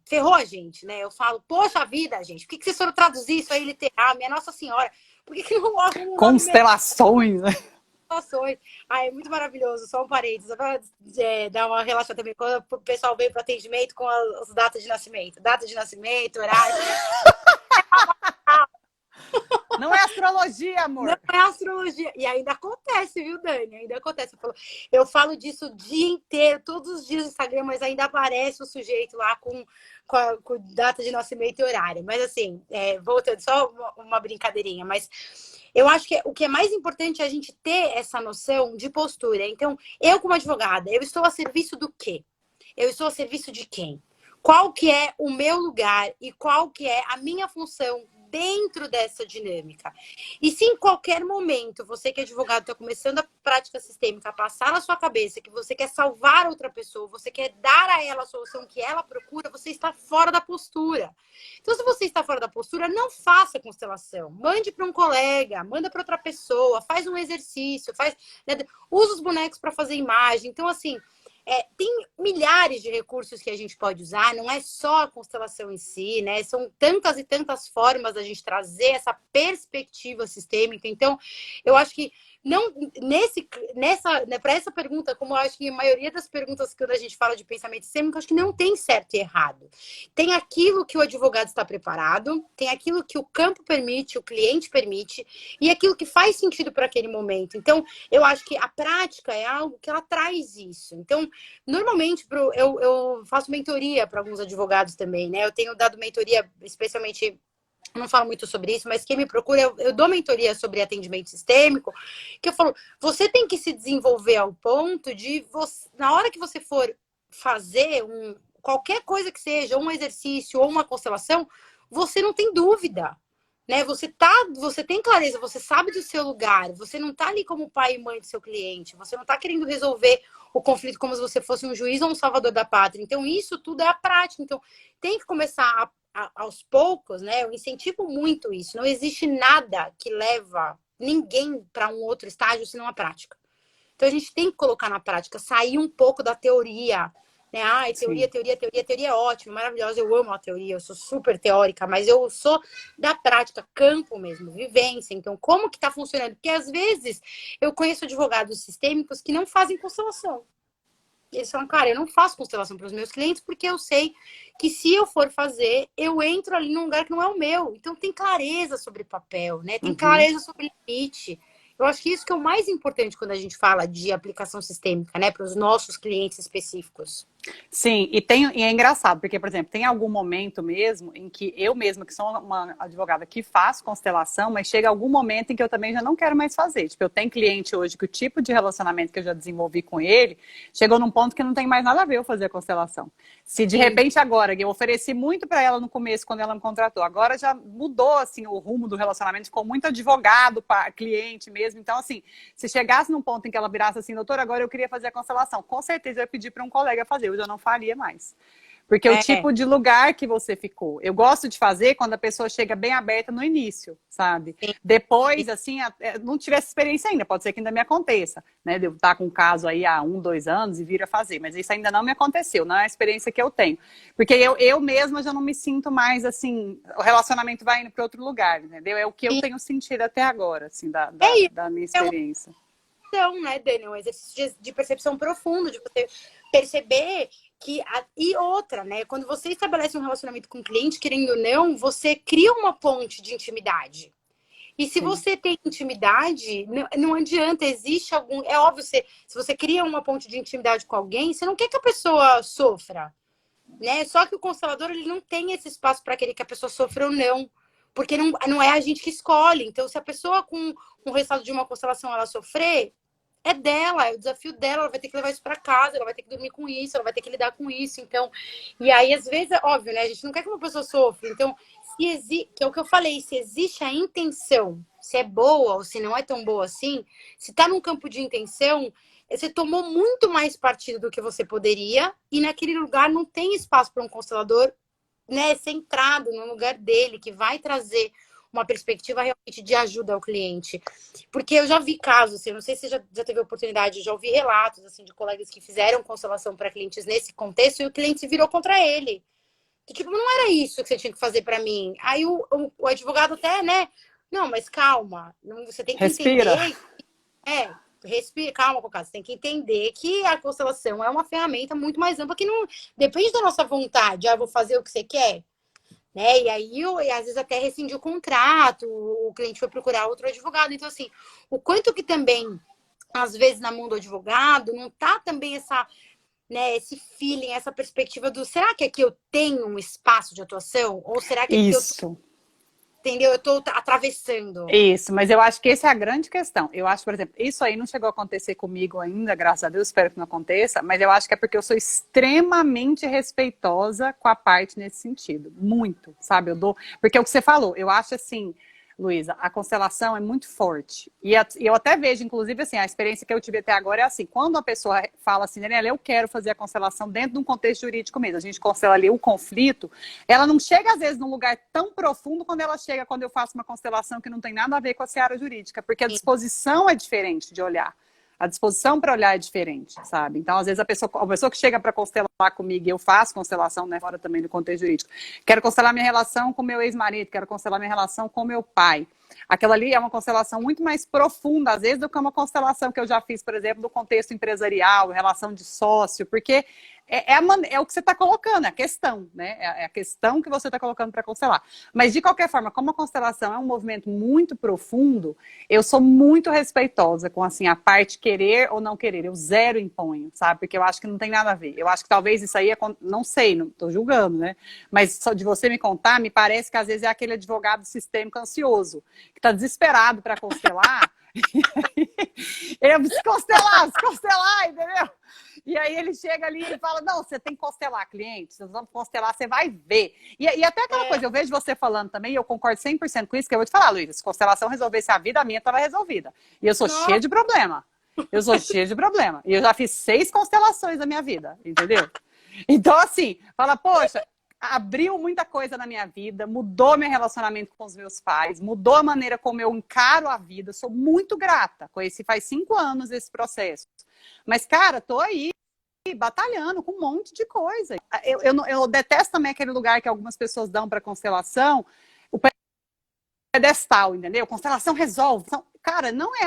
ferrou a gente, né? Eu falo, poxa vida, gente, por que vocês foram traduzir isso aí literal? Minha Nossa Senhora, por que não arrumam constelações, né? situações. Ah, é muito maravilhoso, só um parênteses, só para dar uma relaxada também, quando o pessoal vem para atendimento com as datas de nascimento. Data de nascimento, horário. Não é astrologia, Não amor. é astrologia. E ainda acontece, viu, Dani? Ainda acontece. Eu falo disso o dia inteiro, todos os dias no Instagram, mas ainda aparece o sujeito lá com data de nascimento e horário. Mas assim, voltando, só uma brincadeirinha, mas eu acho que o que é mais importante é a gente ter essa noção de postura. Então, eu como advogada, eu estou a serviço do quê? Eu estou a serviço de quem? Qual que é o meu lugar e qual que é a minha função dentro dessa dinâmica? E se em qualquer momento você que é advogado está começando a prática sistêmica, passar na sua cabeça que você quer salvar outra pessoa, você quer dar a ela a solução que ela procura, você está fora da postura. Então, se você está fora da postura, não faça constelação. Mande para um colega, manda para outra pessoa, faz um exercício, né, usa os bonecos para fazer imagem. Então, assim, tem milhares de recursos que a gente pode usar, não é só a constelação em si, né? São tantas e tantas formas da gente trazer essa perspectiva sistêmica. Então, eu acho que não né, para essa pergunta, como eu acho que a maioria das perguntas quando a gente fala de pensamento sistêmico, acho que não tem certo e errado. Tem aquilo que o advogado está preparado, tem aquilo que o campo permite, o cliente permite, e aquilo que faz sentido para aquele momento. Então, eu acho que a prática é algo que ela traz isso. Então, normalmente, eu faço mentoria para alguns advogados também, né? Eu tenho dado mentoria, especialmente, eu não falo muito sobre isso, mas quem me procura, eu dou mentoria sobre atendimento sistêmico, que eu falo, você tem que se desenvolver ao ponto de, na hora que você for fazer qualquer coisa que seja, um exercício ou uma constelação, você não tem dúvida. Né? Você tem clareza, você sabe do seu lugar, você não está ali como pai e mãe do seu cliente, você não está querendo resolver o conflito como se você fosse um juiz ou um salvador da pátria. Então, isso tudo é a prática. Então, tem que começar aos poucos, né? Eu incentivo muito isso. Não existe nada que leva ninguém para um outro estágio senão a prática. Então, a gente tem que colocar na prática, sair um pouco da teoria, né? Ai, teoria, Sim. teoria, teoria, teoria é ótimo, maravilhosa, eu amo a teoria, eu sou super teórica, mas eu sou da prática, campo mesmo, vivência. Então, como que tá funcionando? Porque às vezes eu conheço advogados sistêmicos que não fazem constelação. Eles falam, cara, eu não faço constelação para os meus clientes porque eu sei que se eu for fazer, eu entro ali num lugar que não é o meu. Então, tem clareza sobre papel, né? Tem Uhum. clareza sobre limite. Eu acho que isso que é o mais importante quando a gente fala de aplicação sistêmica, né? Para os nossos clientes específicos. Sim, e é engraçado, porque, por exemplo, tem algum momento mesmo em que eu mesma, que sou uma advogada que faz constelação, mas chega algum momento em que eu também já não quero mais fazer. Tipo, eu tenho cliente hoje que o tipo de relacionamento que eu já desenvolvi com ele chegou num ponto que não tem mais nada a ver eu fazer a constelação. Se de Sim. repente agora, eu ofereci muito para ela no começo, quando ela me contratou, agora já mudou, assim, o rumo do relacionamento, ficou muito advogado para cliente mesmo. Então, assim, se chegasse num ponto em que ela virasse assim, doutor, agora eu queria fazer a constelação, com certeza eu ia pedir para um colega fazer, eu já não faria mais. Porque o É, tipo de lugar que você ficou. Eu gosto de fazer quando a pessoa chega bem aberta no início, sabe? sim, Depois, assim, não tive essa experiência ainda, pode ser que ainda me aconteça, né? De eu estar com um caso aí há 1, 2 anos e vir a fazer, mas isso ainda não me aconteceu, não é a experiência que eu tenho. Porque eu mesma já não me sinto mais, assim, o relacionamento vai indo para outro lugar, entendeu? É o que eu sim. tenho sentido até agora, assim, É isso. da minha É uma experiência. questão, né, Dani? Um exercício de percepção profundo, de você perceber que. E outra, né? Quando você estabelece um relacionamento com o cliente, querendo ou não, você cria uma ponte de intimidade. E se Sim. você tem intimidade, não adianta, existe algum. É óbvio, se você cria uma ponte de intimidade com alguém, você não quer que a pessoa sofra, né? Só que o constelador ele não tem esse espaço para querer que a pessoa sofra ou não. Porque não é a gente que escolhe. Então, se a pessoa com o resultado de uma constelação ela sofrer, é dela, é o desafio dela, ela vai ter que levar isso para casa, ela vai ter que dormir com isso, ela vai ter que lidar com isso. Então, e aí, às vezes, é óbvio, né? A gente não quer que uma pessoa sofra. Então, que é o que eu falei, se existe a intenção, se é boa ou se não é tão boa assim, se tá num campo de intenção, você tomou muito mais partido do que você poderia, e naquele lugar não tem espaço para um constelador, né, centrado no lugar dele, que vai trazer uma perspectiva realmente de ajuda ao cliente. Porque eu já vi casos, assim, eu não sei se você já teve oportunidade, eu já ouvi relatos assim, de colegas que fizeram constelação para clientes nesse contexto e o cliente se virou contra ele. Que, tipo, não era isso que você tinha que fazer para mim. Aí o advogado até, né? Não, mas calma, você tem que Respira. entender. É, calma, Cocada, você tem que entender que a constelação é uma ferramenta muito mais ampla que não depende da nossa vontade. Eu vou fazer o que você quer, né? E aí, e às vezes até rescindir o contrato, o cliente foi procurar outro advogado. Então, assim, o quanto que também, às vezes, na mão do advogado, não tá também essa, né, esse feeling, essa perspectiva do será que aqui eu tenho um espaço de atuação? Ou será que aqui eu tô, Isso. entendeu? Eu tô atravessando. Isso, mas eu acho que essa é a grande questão. Eu acho, por exemplo, isso aí não chegou a acontecer comigo ainda, graças a Deus, espero que não aconteça, mas eu acho que é porque eu sou extremamente respeitosa com a parte nesse sentido. Muito, sabe? Eu dou. Porque é o que você falou, eu acho assim, Luísa, a constelação é muito forte. E eu até vejo, inclusive, assim, a experiência que eu tive até agora é assim, quando a pessoa fala assim, Daniela, eu quero fazer a constelação dentro de um contexto jurídico mesmo, a gente constela ali o conflito, ela não chega, às vezes, num lugar tão profundo quando ela chega, quando eu faço uma constelação que não tem nada a ver com a seara jurídica, porque a disposição é diferente de olhar. A disposição para olhar é diferente, sabe? Então, às vezes, a pessoa que chega para constelar comigo, e eu faço constelação, né, fora também do contexto jurídico, quero constelar minha relação com meu ex-marido, quero constelar minha relação com meu pai. Aquela ali é uma constelação muito mais profunda, às vezes, do que uma constelação que eu já fiz, por exemplo, do contexto empresarial, relação de sócio, porque é o que você está colocando, é a questão, né? É a questão que você está colocando para constelar. Mas, de qualquer forma, como a constelação é um movimento muito profundo, eu sou muito respeitosa com, assim, a parte querer ou não querer. Eu zero imponho, sabe? Porque eu acho que não tem nada a ver. Eu acho que talvez isso aí, não sei, não estou julgando, né? Mas só de você me contar, me parece que às vezes é aquele advogado sistêmico ansioso, que está desesperado para constelar. Eu preciso constelar, entendeu? E aí ele chega ali e fala, não, você tem que constelar clientes, vocês vão constelar, você vai ver. E até aquela coisa, eu vejo você falando também, e eu concordo 100% com isso, que eu vou te falar, Luiz, se constelação resolvesse a vida, a minha estava resolvida. E eu sou cheia de problema. Eu sou cheia de problema. E eu já fiz 6 constelações na minha vida, entendeu? Então, assim, fala, poxa, abriu muita coisa na minha vida, mudou meu relacionamento com os meus pais, mudou a maneira como eu encaro a vida. Sou muito grata. Conheci faz 5 anos esse processo. Mas, cara, tô aí batalhando com um monte de coisa. Eu detesto também aquele lugar que algumas pessoas dão para constelação, o pedestal, entendeu? Constelação resolve. Então, cara, não é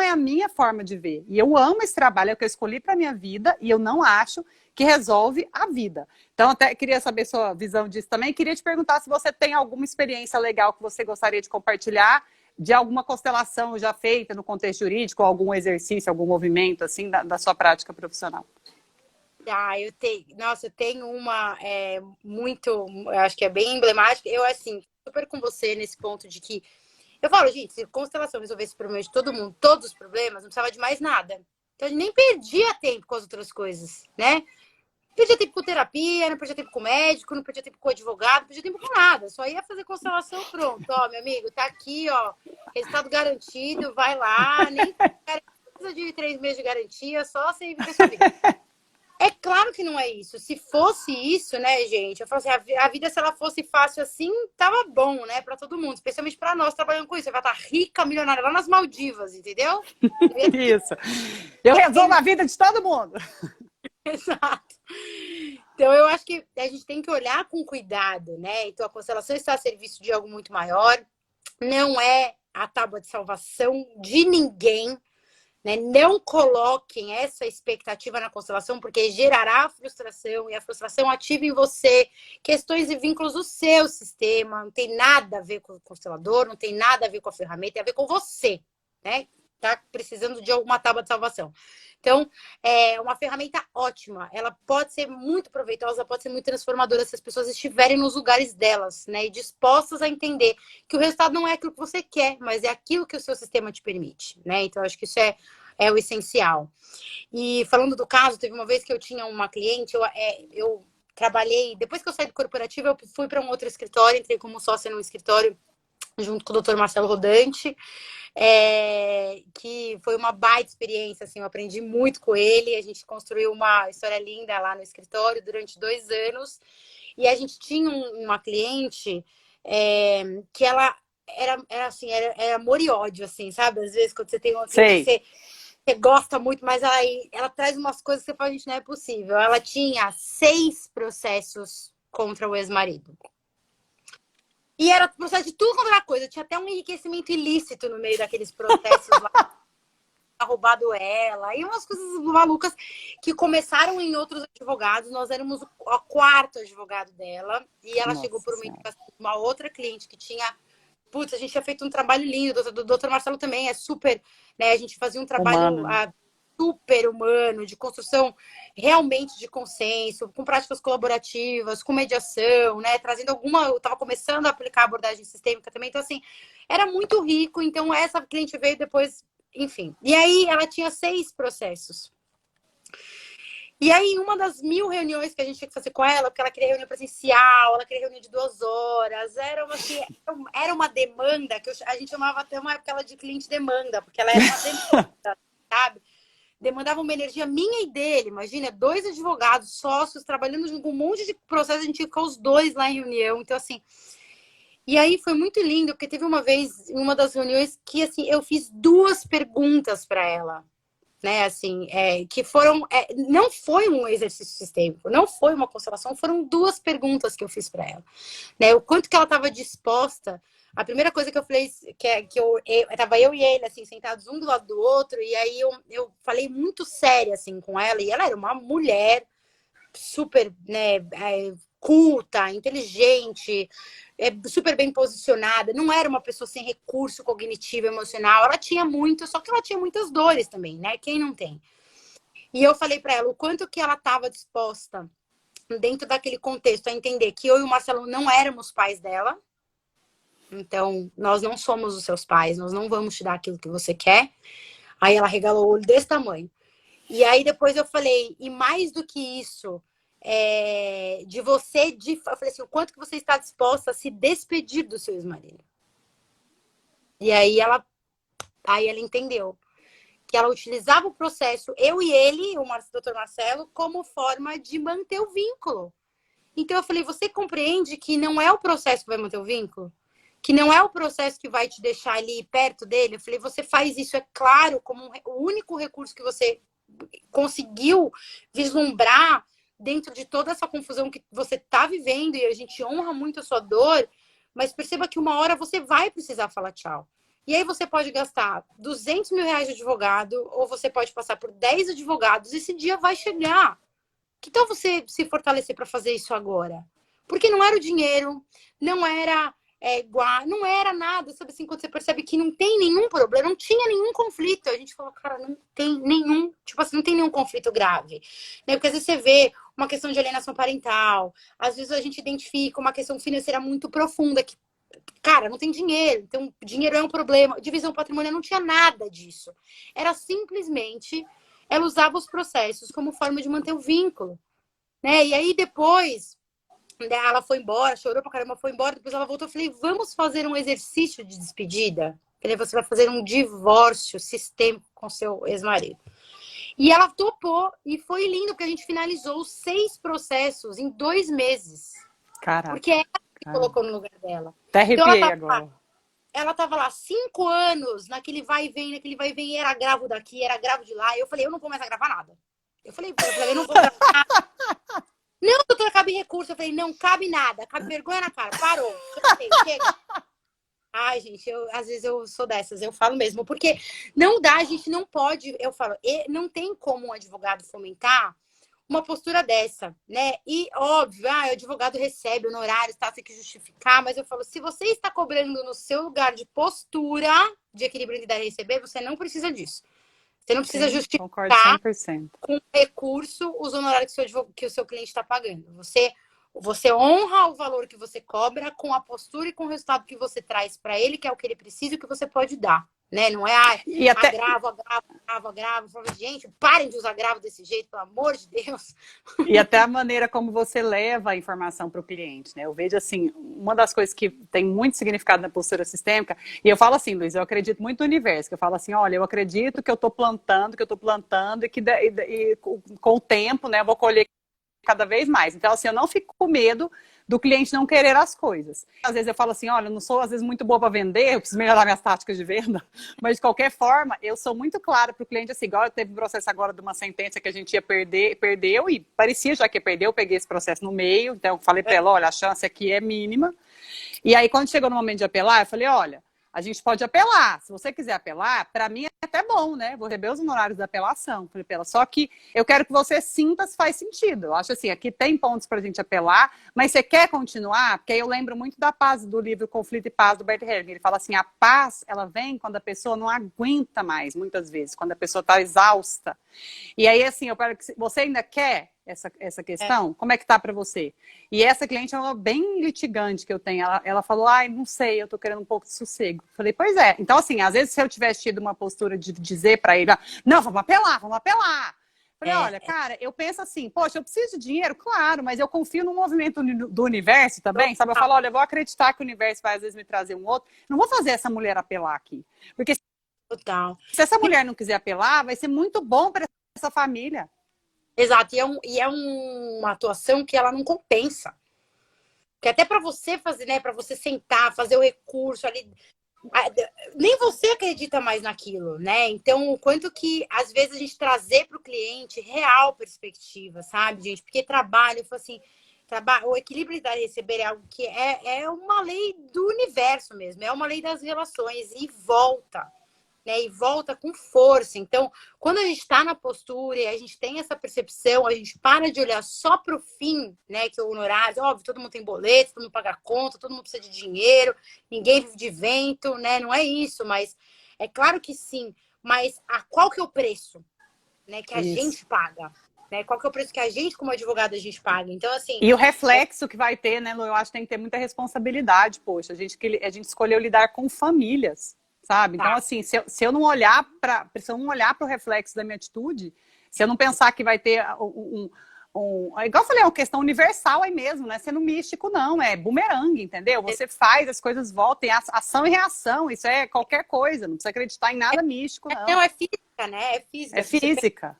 a minha forma de ver. E eu amo esse trabalho, é o que eu escolhi para minha vida, e eu não acho que resolve a vida. Então, até queria saber sua visão disso também. Queria te perguntar se você tem alguma experiência legal que você gostaria de compartilhar de alguma constelação já feita no contexto jurídico, algum exercício, algum movimento, assim, da sua prática profissional. Ah, eu tenho uma muito, eu acho que é bem emblemática. Eu, assim, super com você nesse ponto de que eu falo, gente, se constelação resolvesse o problema de todo mundo, todos os problemas, não precisava de mais nada. Então, a gente nem perdia tempo com as outras coisas, né? Não perdia tempo com terapia, não perdia tempo com médico, não perdia tempo com advogado, não perdia tempo com nada. Só ia fazer constelação, pronto. Ó, meu amigo, tá aqui, ó, resultado garantido, vai lá, nem precisa de 3 meses de garantia, só você viver sua vida. É claro que não é isso. Se fosse isso, né, gente? Eu falo assim, a vida, se ela fosse fácil assim, tava bom, né, pra todo mundo. Especialmente pra nós trabalhando com isso. Você vai estar rica, milionária, lá nas Maldivas, entendeu? Isso. Eu resolvo a vida de todo mundo. Exato. Então, eu acho que a gente tem que olhar com cuidado, né? Então, a constelação está a serviço de algo muito maior. Não é a tábua de salvação de ninguém. Né? Não coloquem essa expectativa na constelação, porque gerará frustração, e a frustração ativa em você questões e vínculos do seu sistema. Não tem nada a ver com o constelador, não tem nada a ver com a ferramenta, tem a ver com você, né? Tá precisando de alguma tábua de salvação. Então, é uma ferramenta ótima. Ela pode ser muito proveitosa, pode ser muito transformadora se as pessoas estiverem nos lugares delas, né? E dispostas a entender que o resultado não é aquilo que você quer, mas é aquilo que o seu sistema te permite, né? Então, acho que isso é o essencial. E falando do caso, teve uma vez que eu tinha uma cliente, eu trabalhei, depois que eu saí do corporativo, eu fui para um outro escritório, entrei como sócia num escritório junto com o Dr. Marcelo Rodante, que foi uma baita experiência, assim, eu aprendi muito com ele, a gente construiu uma história linda lá no escritório durante 2 anos, e a gente tinha uma cliente que ela era assim, era amor e ódio, assim, sabe? Às vezes quando você tem uma cliente que você gosta muito, mas ela traz umas coisas que você fala, gente, não é possível. Ela tinha 6 processos contra o ex-marido. E era processo de tudo quanto era coisa. Tinha até um enriquecimento ilícito no meio daqueles processos lá. roubado ela, e umas coisas malucas que começaram em outros advogados. Nós éramos o quarto advogado dela, e ela chegou por uma indicação de uma outra cliente que tinha. Putz, a gente tinha feito um trabalho lindo, o doutor Marcelo também é super, né? A gente fazia um trabalho super humano, de construção realmente de consenso, com práticas colaborativas, com mediação, né? Trazendo alguma. Eu estava começando a aplicar a abordagem sistêmica também, então, assim, era muito rico. Então, essa cliente veio depois, enfim. E aí, ela tinha 6 processos. E aí, em uma das 1000 reuniões que a gente tinha que fazer com ela, porque ela queria reunião presencial, ela queria reunião de 2 horas, era uma demanda que a gente chamava até uma época ela de cliente demanda, porque ela era uma demanda, sabe? Demandava uma energia minha e dele. Imagina, 2 advogados, sócios, trabalhando junto com um monte de processo, a gente ia ficar os 2 lá em reunião. Então, assim... E aí foi muito lindo, porque teve uma vez, em uma das reuniões, que, assim, eu fiz 2 perguntas para ela. Né, assim, que foram... não foi um exercício sistêmico, não foi uma constelação, foram 2 perguntas que eu fiz para ela. Né, o quanto que ela estava disposta... A primeira coisa que eu falei, tava eu e ele, assim, sentados um do lado do outro, e aí eu falei muito séria, assim, com ela, e ela era uma mulher super, né, culta, inteligente, super bem posicionada, não era uma pessoa sem recurso cognitivo, emocional, ela tinha muito, só que ela tinha muitas dores também, né, quem não tem? E eu falei para ela o quanto que ela estava disposta, dentro daquele contexto, a entender que eu e o Marcelo não éramos pais dela. Então, nós não somos os seus pais, nós não vamos te dar aquilo que você quer. Aí ela regalou o olho desse tamanho. E aí depois eu falei, e mais do que isso, eu falei assim, o quanto que você está disposta a se despedir do seu ex-marido? E aí ela entendeu que ela utilizava o processo, eu e ele, o doutor Marcelo, como forma de manter o vínculo. Então eu falei, você compreende que não é o processo que vai manter o vínculo? Que não é o processo que vai te deixar ali perto dele? Eu falei, você faz isso, é claro, como o único recurso que você conseguiu vislumbrar dentro de toda essa confusão que você está vivendo, e a gente honra muito a sua dor, mas perceba que uma hora você vai precisar falar tchau. E aí você pode gastar 200 mil reais de advogado, ou você pode passar por 10 advogados, esse dia vai chegar. Que tal você se fortalecer para fazer isso agora? Porque não era o dinheiro, não era não era nada, sabe assim, quando você percebe que não tem nenhum problema, não tinha nenhum conflito, a gente falou, cara, não tem nenhum, tipo assim, não tem nenhum conflito grave, né? Porque às vezes você vê uma questão de alienação parental, às vezes a gente identifica uma questão financeira muito profunda, que, cara, não tem dinheiro, então dinheiro é um problema, divisão patrimonial, não tinha nada disso, era simplesmente, ela usava os processos como forma de manter o vínculo, né? E aí depois... Ela foi embora, chorou pra caramba, foi embora, depois ela voltou. Eu falei, vamos fazer um exercício de despedida? Eu falei, você vai fazer um divórcio sistêmico com seu ex-marido. E ela topou, e foi lindo, porque a gente finalizou 6 processos em 2 meses. Caraca. Porque ela que colocou no lugar dela. Até arrepiei agora. Ela tava lá 5 anos, naquele vai e vem, e era gravo daqui, era gravo de lá. E eu falei, eu não vou mais gravar nada. Eu falei, eu não vou gravar nada. Não, doutora, cabe recurso. Eu falei, não, cabe nada. Cabe vergonha na cara. Parou. Chega. Ai, gente, às vezes eu sou dessas. Eu falo mesmo. Porque não dá, a gente não pode... Eu falo, não tem como um advogado fomentar uma postura dessa, né? E, óbvio, o advogado recebe honorários, tá, tem que justificar. Mas eu falo, se você está cobrando no seu lugar de postura, de equilíbrio entre dar e receber, você não precisa disso. Você não precisa justificar com recurso os honorários que o seu cliente está pagando. Você honra o valor que você cobra com a postura e com o resultado que você traz para ele, que é o que ele precisa e o que você pode dar. Né? Não é agravo. Gente, parem de usar agravo desse jeito, pelo amor de Deus. E até a maneira como você leva a informação para o cliente, né? Eu vejo assim, uma das coisas que tem muito significado na postura sistêmica, e eu falo assim, Luiz, eu acredito muito no universo, que eu falo assim, olha, eu acredito que eu estou plantando, e que com o tempo, né, eu vou colher cada vez mais. Então, assim, eu não fico com medo do cliente não querer as coisas. Às vezes eu falo assim, olha, eu não sou às vezes muito boa para vender, eu preciso melhorar minhas táticas de venda, mas de qualquer forma, eu sou muito clara para o cliente, assim, igual teve um processo agora de uma sentença que a gente ia perder, perdeu, e parecia já que perdeu, eu peguei esse processo no meio, então eu falei para ela, olha, a chance aqui é mínima. E aí, quando chegou no momento de apelar, eu falei, olha, a gente pode apelar. Se você quiser apelar, para mim é até bom, né? Vou rever os honorários da apelação. Falei, Pela, só que eu quero que você sinta se faz sentido. Eu acho assim, aqui tem pontos para a gente apelar, mas você quer continuar? Porque aí eu lembro muito da paz do livro Conflito e Paz, do Bert Hellinger. Ele fala assim, a paz, ela vem quando a pessoa não aguenta mais, muitas vezes, quando a pessoa está exausta. E aí, assim, eu quero que você ainda quer essa questão? Como é que tá para você? E essa cliente é uma bem litigante que eu tenho. Ela falou, ai, não sei, eu tô querendo um pouco de sossego. Falei, pois é. Então, assim, às vezes se eu tivesse tido uma postura de dizer para ele, não, vamos apelar, vamos apelar. Falei, olha, cara, eu penso assim, poxa, eu preciso de dinheiro, claro, mas eu confio no movimento do universo também, sabe? Eu falo, olha, eu vou acreditar que o universo vai às vezes me trazer um outro. Não vou fazer essa mulher apelar aqui. Porque Total. se essa mulher não quiser apelar, vai ser muito bom para essa família. Exato, e é uma atuação que ela não compensa. Porque até para você fazer, né, para você sentar, fazer o recurso ali, nem você acredita mais naquilo, né? Então, o quanto que às vezes a gente trazer para o cliente real perspectiva, sabe, gente? Porque trabalho, eu falo assim, o equilíbrio dar e receber é algo que é uma lei do universo mesmo, é uma lei das relações e volta. Né, e volta com força. Então, quando a gente está na postura e a gente tem essa percepção, a gente para de olhar só para o fim, né? Que é o honorário, óbvio, todo mundo tem boleto, todo mundo paga conta, todo mundo precisa de dinheiro, ninguém vive de vento, né? Não é isso, mas é claro que sim. Mas qual que é o preço, né? Que a gente paga? Né? Qual que é o preço que a gente, como advogado, a gente paga? Então, assim... E o reflexo que vai ter, né, Lu? Eu acho que tem que ter muita responsabilidade, poxa. A gente escolheu lidar com famílias. Sabe? Então, assim, se eu não olhar para o reflexo da minha atitude, se eu não pensar que vai ter igual eu falei, é uma questão universal aí mesmo, né? Sendo místico, não, é bumerangue, entendeu? Você faz, as coisas voltam, ação e reação, isso é qualquer coisa, não precisa acreditar em nada místico, não. Não, é física, né? É física. É física.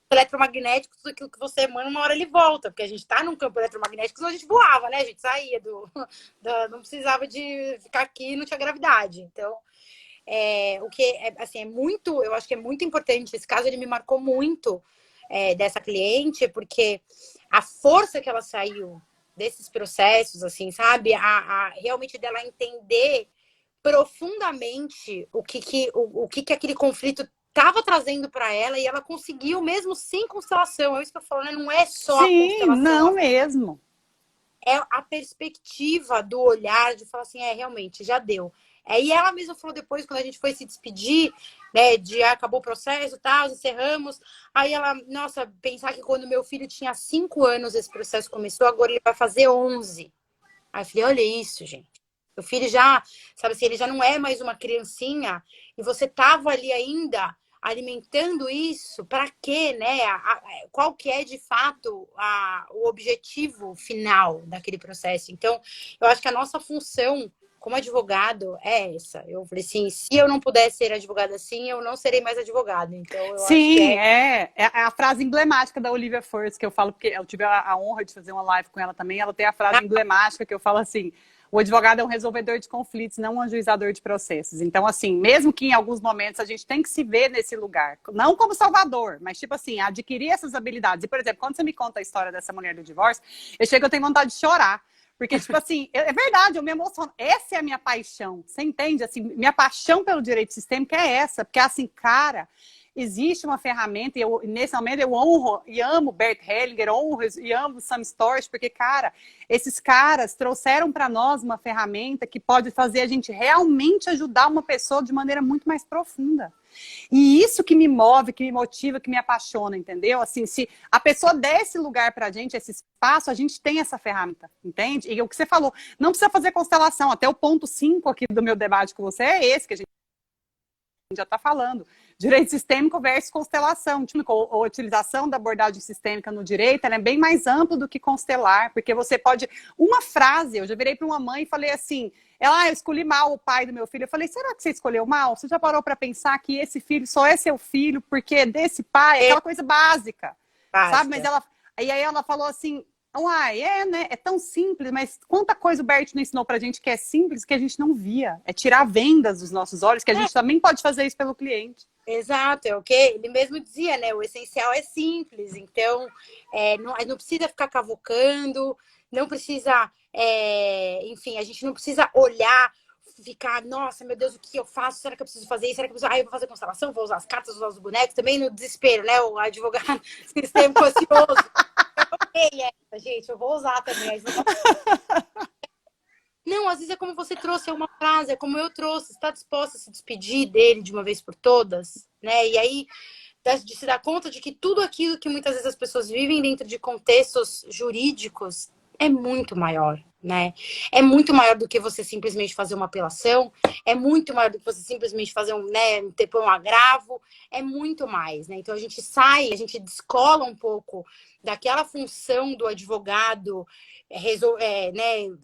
Eletromagnético, tudo aquilo que você emana, uma hora ele volta, porque a gente tá num campo eletromagnético, senão a gente voava, né? A gente saía não precisava de ficar aqui, não tinha gravidade. Então, o que assim, é muito, eu acho que é muito importante. Esse caso ele me marcou muito dessa cliente, porque a força que ela saiu desses processos, assim, sabe? Realmente dela entender profundamente o que aquele conflito estava trazendo para ela, e ela conseguiu mesmo sem constelação. É isso que eu falo, né? Não é só a constelação. Não mesmo. É a perspectiva do olhar de falar assim, realmente, já deu. E ela mesma falou depois, quando a gente foi se despedir, né, acabou o processo, tal, encerramos. Aí ela, nossa, pensar que quando meu filho tinha 5 anos esse processo começou, agora ele vai fazer 11. Aí eu falei, olha isso, gente. Meu filho já, sabe assim, ele já não é mais uma criancinha e você tava ali ainda alimentando isso, para quê, né? Qual que é, de fato, o objetivo final daquele processo? Então, eu acho que a nossa função como advogado é essa. Eu falei assim, se eu não puder ser advogada assim, eu não serei mais advogada. Então, eu acho que é a frase emblemática da Olivia First, que eu falo, porque eu tive a honra de fazer uma live com ela também, ela tem a frase emblemática que eu falo assim, o advogado é um resolvedor de conflitos, não um ajuizador de processos. Então, assim, mesmo que em alguns momentos a gente tem que se ver nesse lugar, não como salvador, mas tipo assim, adquirir essas habilidades. E, por exemplo, quando você me conta a história dessa mulher do divórcio, eu tenho vontade de chorar. Porque, tipo assim, é verdade, eu me emociono. Essa é a minha paixão, você entende? Assim, minha paixão pelo direito sistêmico é essa. Porque, assim, cara, existe uma ferramenta, e nesse momento eu honro e amo Bert Hellinger, honro e amo Sam Storch, porque, cara, esses caras trouxeram para nós uma ferramenta que pode fazer a gente realmente ajudar uma pessoa de maneira muito mais profunda. E isso que me move, que me motiva, que me apaixona, entendeu? Assim, se a pessoa der esse lugar pra gente, esse espaço, a gente tem essa ferramenta, entende? E o que você falou, não precisa fazer constelação, até o ponto 5 aqui do meu debate com você é esse que a gente já está falando. Direito sistêmico versus constelação. A utilização da abordagem sistêmica no direito, ela é bem mais ampla do que constelar, porque você pode... Uma frase, eu já virei para uma mãe e falei assim, eu escolhi mal o pai do meu filho. Eu falei, será que você escolheu mal? Você já parou para pensar que esse filho só é seu filho porque desse pai? Aquela coisa básica. Sabe? Mas aí ela falou assim, né? É tão simples, mas quanta coisa o Bert não ensinou pra gente que é simples, que a gente não via. É tirar vendas dos nossos olhos, que a gente também pode fazer isso pelo cliente. Exato, é o que ele mesmo dizia, né? O essencial é simples, então não precisa ficar cavucando, não precisa, enfim, a gente não precisa olhar ficar, nossa, meu Deus, o que eu faço? Será que eu preciso fazer isso? Será que eu preciso... eu vou fazer constelação, vou usar as cartas, vou usar os bonecos, também no desespero, né? O advogado sistêmico ansioso. Eu essa, gente, eu vou usar também. Não, às vezes é como você trouxe, é uma frase, é como eu trouxe. Está disposta a se despedir dele de uma vez por todas, né? E aí, de se dar conta de que tudo aquilo que muitas vezes as pessoas vivem dentro de contextos jurídicos é muito maior, né? É muito maior do que você simplesmente fazer uma apelação, é muito maior do que você simplesmente fazer ter um agravo, é muito mais, né? Então a gente sai, a gente descola um pouco daquela função do advogado,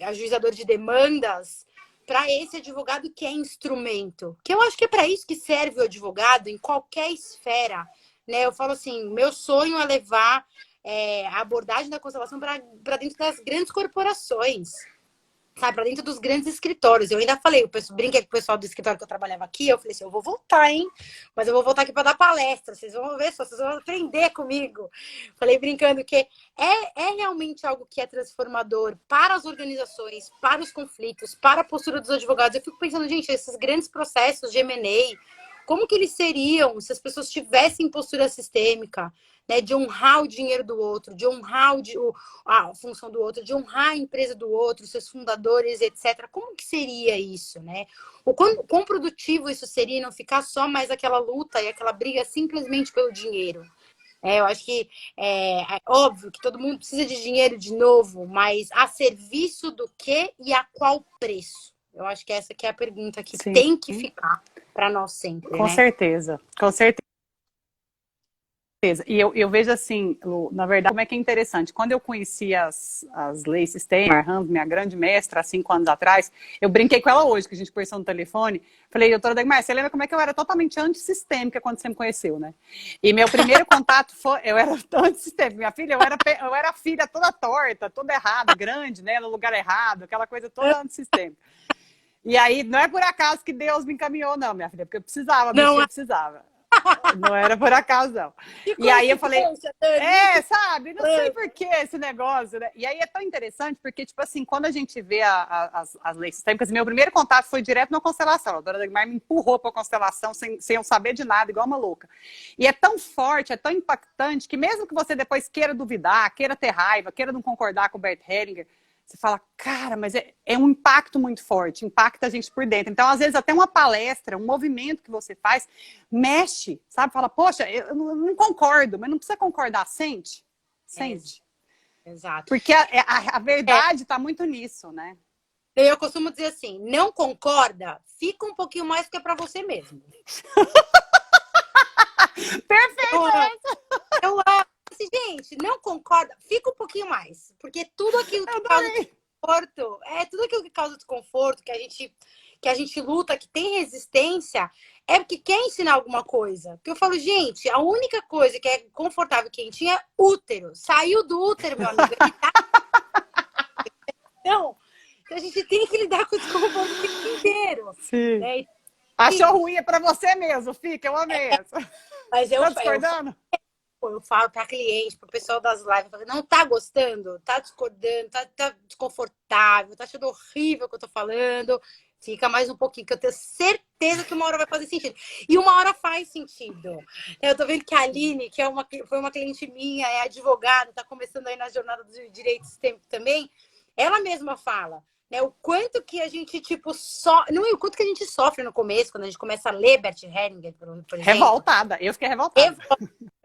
ajuizador de demandas, para esse advogado que é instrumento. Que eu acho que é para isso que serve o advogado em qualquer esfera, né? Eu falo assim, meu sonho é levar a abordagem da constelação para dentro das grandes corporações, sabe? Para dentro dos grandes escritórios. Eu ainda falei, brinquei com o pessoal do escritório que eu trabalhava aqui, eu falei assim, eu vou voltar, hein? Mas eu vou voltar aqui para dar palestra, vocês vão ver só, vocês vão aprender comigo. Falei brincando que é realmente algo que é transformador para as organizações, para os conflitos, para a postura dos advogados. Eu fico pensando, gente, esses grandes processos de M&A, como que eles seriam se as pessoas tivessem postura sistêmica, né, de honrar o dinheiro do outro, de honrar a função do outro, de honrar a empresa do outro, seus fundadores, etc. Como que seria isso, né? O quão produtivo isso seria e não ficar só mais aquela luta e aquela briga simplesmente pelo dinheiro? Eu acho que é óbvio que todo mundo precisa de dinheiro de novo, mas a serviço do quê e a qual preço? Eu acho que essa que é a pergunta que Sim. tem que ficar para nós sempre, com né? certeza, com certeza. E eu vejo assim, Lu, na verdade, como é que é interessante. Quando eu conheci as leis sistêmicas, minha grande mestra, há 5 anos atrás, eu brinquei com ela hoje, que a gente conversou no telefone. Falei, doutora Dagmar, você lembra como é que eu era totalmente antissistêmica quando você me conheceu, né? E meu primeiro contato foi, eu era antissistêmica. Minha filha, eu era filha toda torta, toda errada, grande, né? No lugar errado, aquela coisa toda antissistêmica. E aí, não é por acaso que Deus me encaminhou, não, minha filha, porque eu precisava, Não, eu precisava. Não era por acaso, não. E aí eu falei, sabe, não sei por que esse negócio, né? E aí é tão interessante, porque, tipo assim, quando a gente vê as leis sistêmicas, meu primeiro contato foi direto na constelação. A doutora Dagmar me empurrou para a constelação sem eu saber de nada, igual uma louca. E é tão forte, é tão impactante, que mesmo que você depois queira duvidar, queira ter raiva, queira não concordar com o Bert Hellinger, você fala, cara, mas é um impacto muito forte, impacta a gente por dentro. Então, às vezes, até uma palestra, um movimento que você faz, mexe, sabe? Fala, poxa, eu não concordo, mas não precisa concordar, sente. Sente. Exato. Porque a verdade está muito nisso, né? Eu costumo dizer assim, não concorda? Fica um pouquinho mais que é para você mesmo. Perfeito! Eu amo. Gente, não concorda? Fica um pouquinho mais. Porque tudo aquilo que causa desconforto, tudo aquilo que causa desconforto, que a gente luta, que tem resistência, é porque quer ensinar alguma coisa. Porque eu falo, gente, a única coisa que é confortável quem tinha é útero. Saiu do útero, meu amigo. Então, a gente tem que lidar com o desconforto o tempo inteiro. Sim. Né? Achou ruim é pra você mesmo, fica, eu amei essa. Mas tá discordando? Eu falo para cliente, para o pessoal das lives, eu falo, não tá gostando, tá discordando, tá desconfortável, tá achando horrível o que eu tô falando, fica mais um pouquinho, que eu tenho certeza que uma hora vai fazer sentido. E uma hora faz sentido. Eu tô vendo que a Aline, que foi uma cliente minha, é advogada, tá começando aí na jornada dos direitos também, ela mesma fala, né, o quanto que a gente, tipo, não é o quanto que a gente sofre no começo, quando a gente começa a ler Bert Hellinger, por exemplo. Revoltada, eu fiquei revoltada.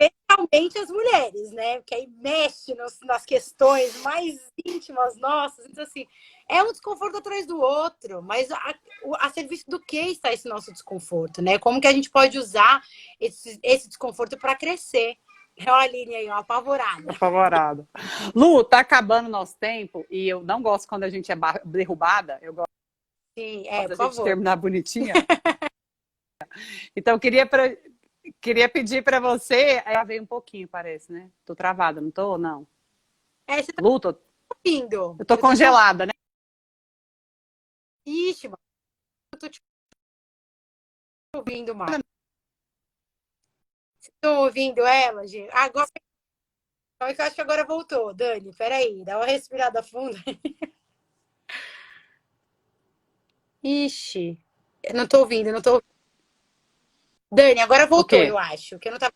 Especialmente as mulheres, né? Porque aí mexe nas questões mais íntimas nossas. Então, assim, é um desconforto atrás do outro, mas a serviço do que está esse nosso desconforto, né? Como que a gente pode usar esse desconforto para crescer? Olha a Aline aí, ó, apavorada. Apavorada. Lu, tá acabando o nosso tempo e eu não gosto quando a gente é derrubada. Eu gosto por da gente terminar bonitinha. Então, queria pedir para você. Travei um pouquinho, parece, né? Tô travada, não tô? Não. Você tá Lu, ouvindo? Eu tô congelada, né? Ixi, mano. Eu tô te ouvindo mal. Vocês estão ouvindo ela, gente? Agora. Eu acho que agora voltou, Dani. Peraí, dá uma respirada funda. Ixi, eu não tô ouvindo, não tô. Dani, agora O voltou, eu quê? acho. Que eu não tava.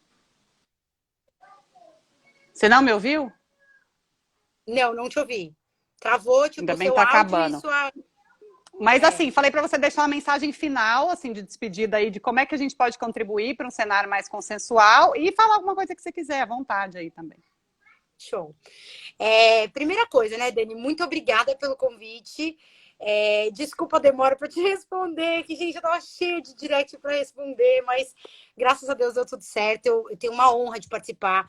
Você não me ouviu? Não, não te ouvi. Travou, tipo, Ainda o bem que seu tá áudio e acabando. sua. Mas É, assim, falei para você deixar uma mensagem final, assim, de despedida aí, de como é que a gente pode contribuir para um cenário mais consensual e falar alguma coisa que você quiser, à vontade aí também. show. Primeira coisa, né, Dani? Muito obrigada pelo convite. Desculpa a demora para te responder, que, gente, eu tava cheia de direct para responder, mas graças a Deus deu tudo certo. Eu tenho uma honra de participar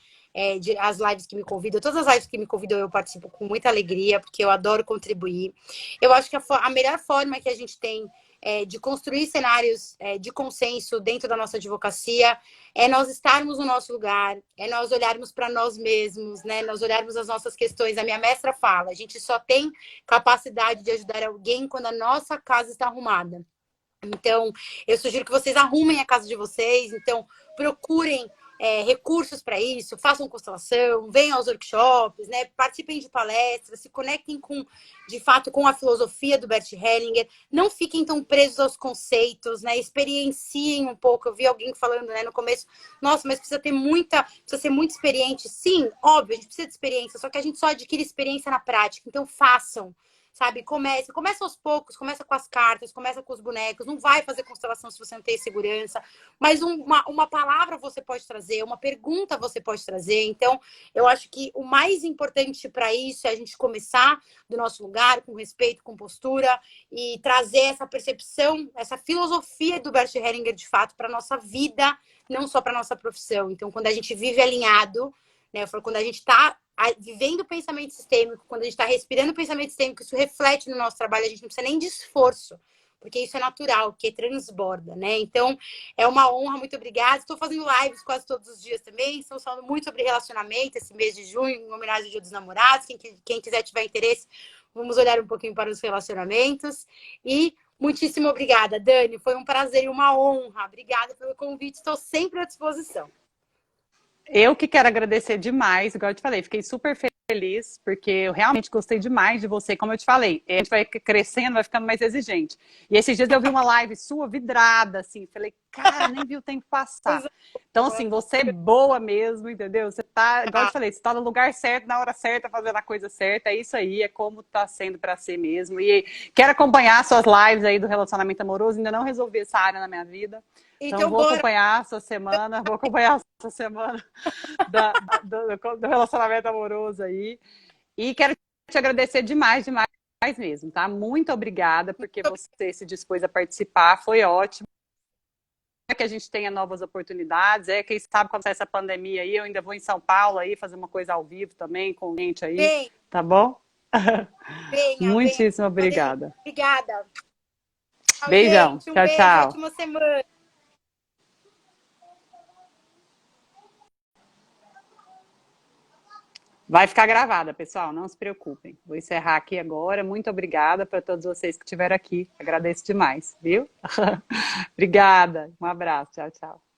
de as lives que me convidam. Todas as lives que me convidam eu participo com muita alegria, porque eu adoro contribuir. Eu acho que a melhor forma que a gente tem de construir cenários de consenso dentro da nossa advocacia é nós estarmos no nosso lugar, é nós olharmos para nós mesmos, né? Nós olharmos as nossas questões. A minha mestra fala, a gente só tem capacidade de ajudar alguém quando a nossa casa está arrumada. Então, eu sugiro que vocês arrumem a casa de vocês. Então, procurem recursos para isso, façam constelação, venham aos workshops, né? Participem de palestras, se conectem com, de fato, com a filosofia do Bert Hellinger. Não fiquem tão presos aos conceitos, né? Experienciem um pouco. Eu vi alguém falando, né, no começo, nossa, mas precisa ser muito experiente. Sim, óbvio, a gente precisa de experiência, só que a gente só adquire experiência na prática. Então, façam. Sabe, começa aos poucos, começa com as cartas, começa com os bonecos, não vai fazer constelação se você não tem segurança, mas uma palavra você pode trazer, uma pergunta você pode trazer. Então, eu acho que o mais importante para isso é a gente começar do nosso lugar, com respeito, com postura, e trazer essa percepção, essa filosofia do Bert Hellinger, de fato, para a nossa vida, não só para a nossa profissão. Então, quando a gente vive alinhado, né, eu falo, quando a gente está vivendo o pensamento sistêmico, quando a gente está respirando o pensamento sistêmico, isso reflete no nosso trabalho, a gente não precisa nem de esforço, porque isso é natural, que transborda, né? Então, é uma honra, muito obrigada. Estou fazendo lives quase todos os dias também, estamos falando muito sobre relacionamento esse mês de junho, em homenagem ao Dia dos Namorados. Quem quiser tiver interesse, vamos olhar um pouquinho para os relacionamentos. E muitíssimo obrigada, Dani. Foi um prazer e uma honra. Obrigada pelo convite, estou sempre à disposição. Eu que quero agradecer demais, igual eu te falei, fiquei super feliz, porque eu realmente gostei demais de você, como eu te falei, a gente vai crescendo, vai ficando mais exigente. E esses dias eu vi uma live sua vidrada, assim, falei, cara, nem vi o tempo passar. Então, assim, você é boa mesmo, entendeu? Você tá, igual eu te falei, você tá no lugar certo, na hora certa, fazendo a coisa certa, é isso aí, é como tá sendo para ser mesmo. E quero acompanhar suas lives aí do relacionamento amoroso, ainda não resolvi essa área na minha vida. Então, Então, vou bora. acompanhar essa semana do relacionamento amoroso aí. E quero te agradecer demais, demais mesmo, tá? Muito obrigada, porque você se dispôs a participar, foi ótimo. É que a gente tenha novas oportunidades, quem sabe quando sair essa pandemia aí, eu ainda vou em São Paulo aí fazer uma coisa ao vivo também, com gente aí, Bem, tá bom? venha. Muitíssimo Podem ir. obrigada. Obrigada. Tchau, Beijão, gente. Um tchau, beijo, tchau. ótima semana. Vai ficar gravada, pessoal, não se preocupem. Vou encerrar aqui agora. Muito obrigada para todos vocês que estiveram aqui. Agradeço demais, viu? Obrigada. Um abraço. Tchau, tchau.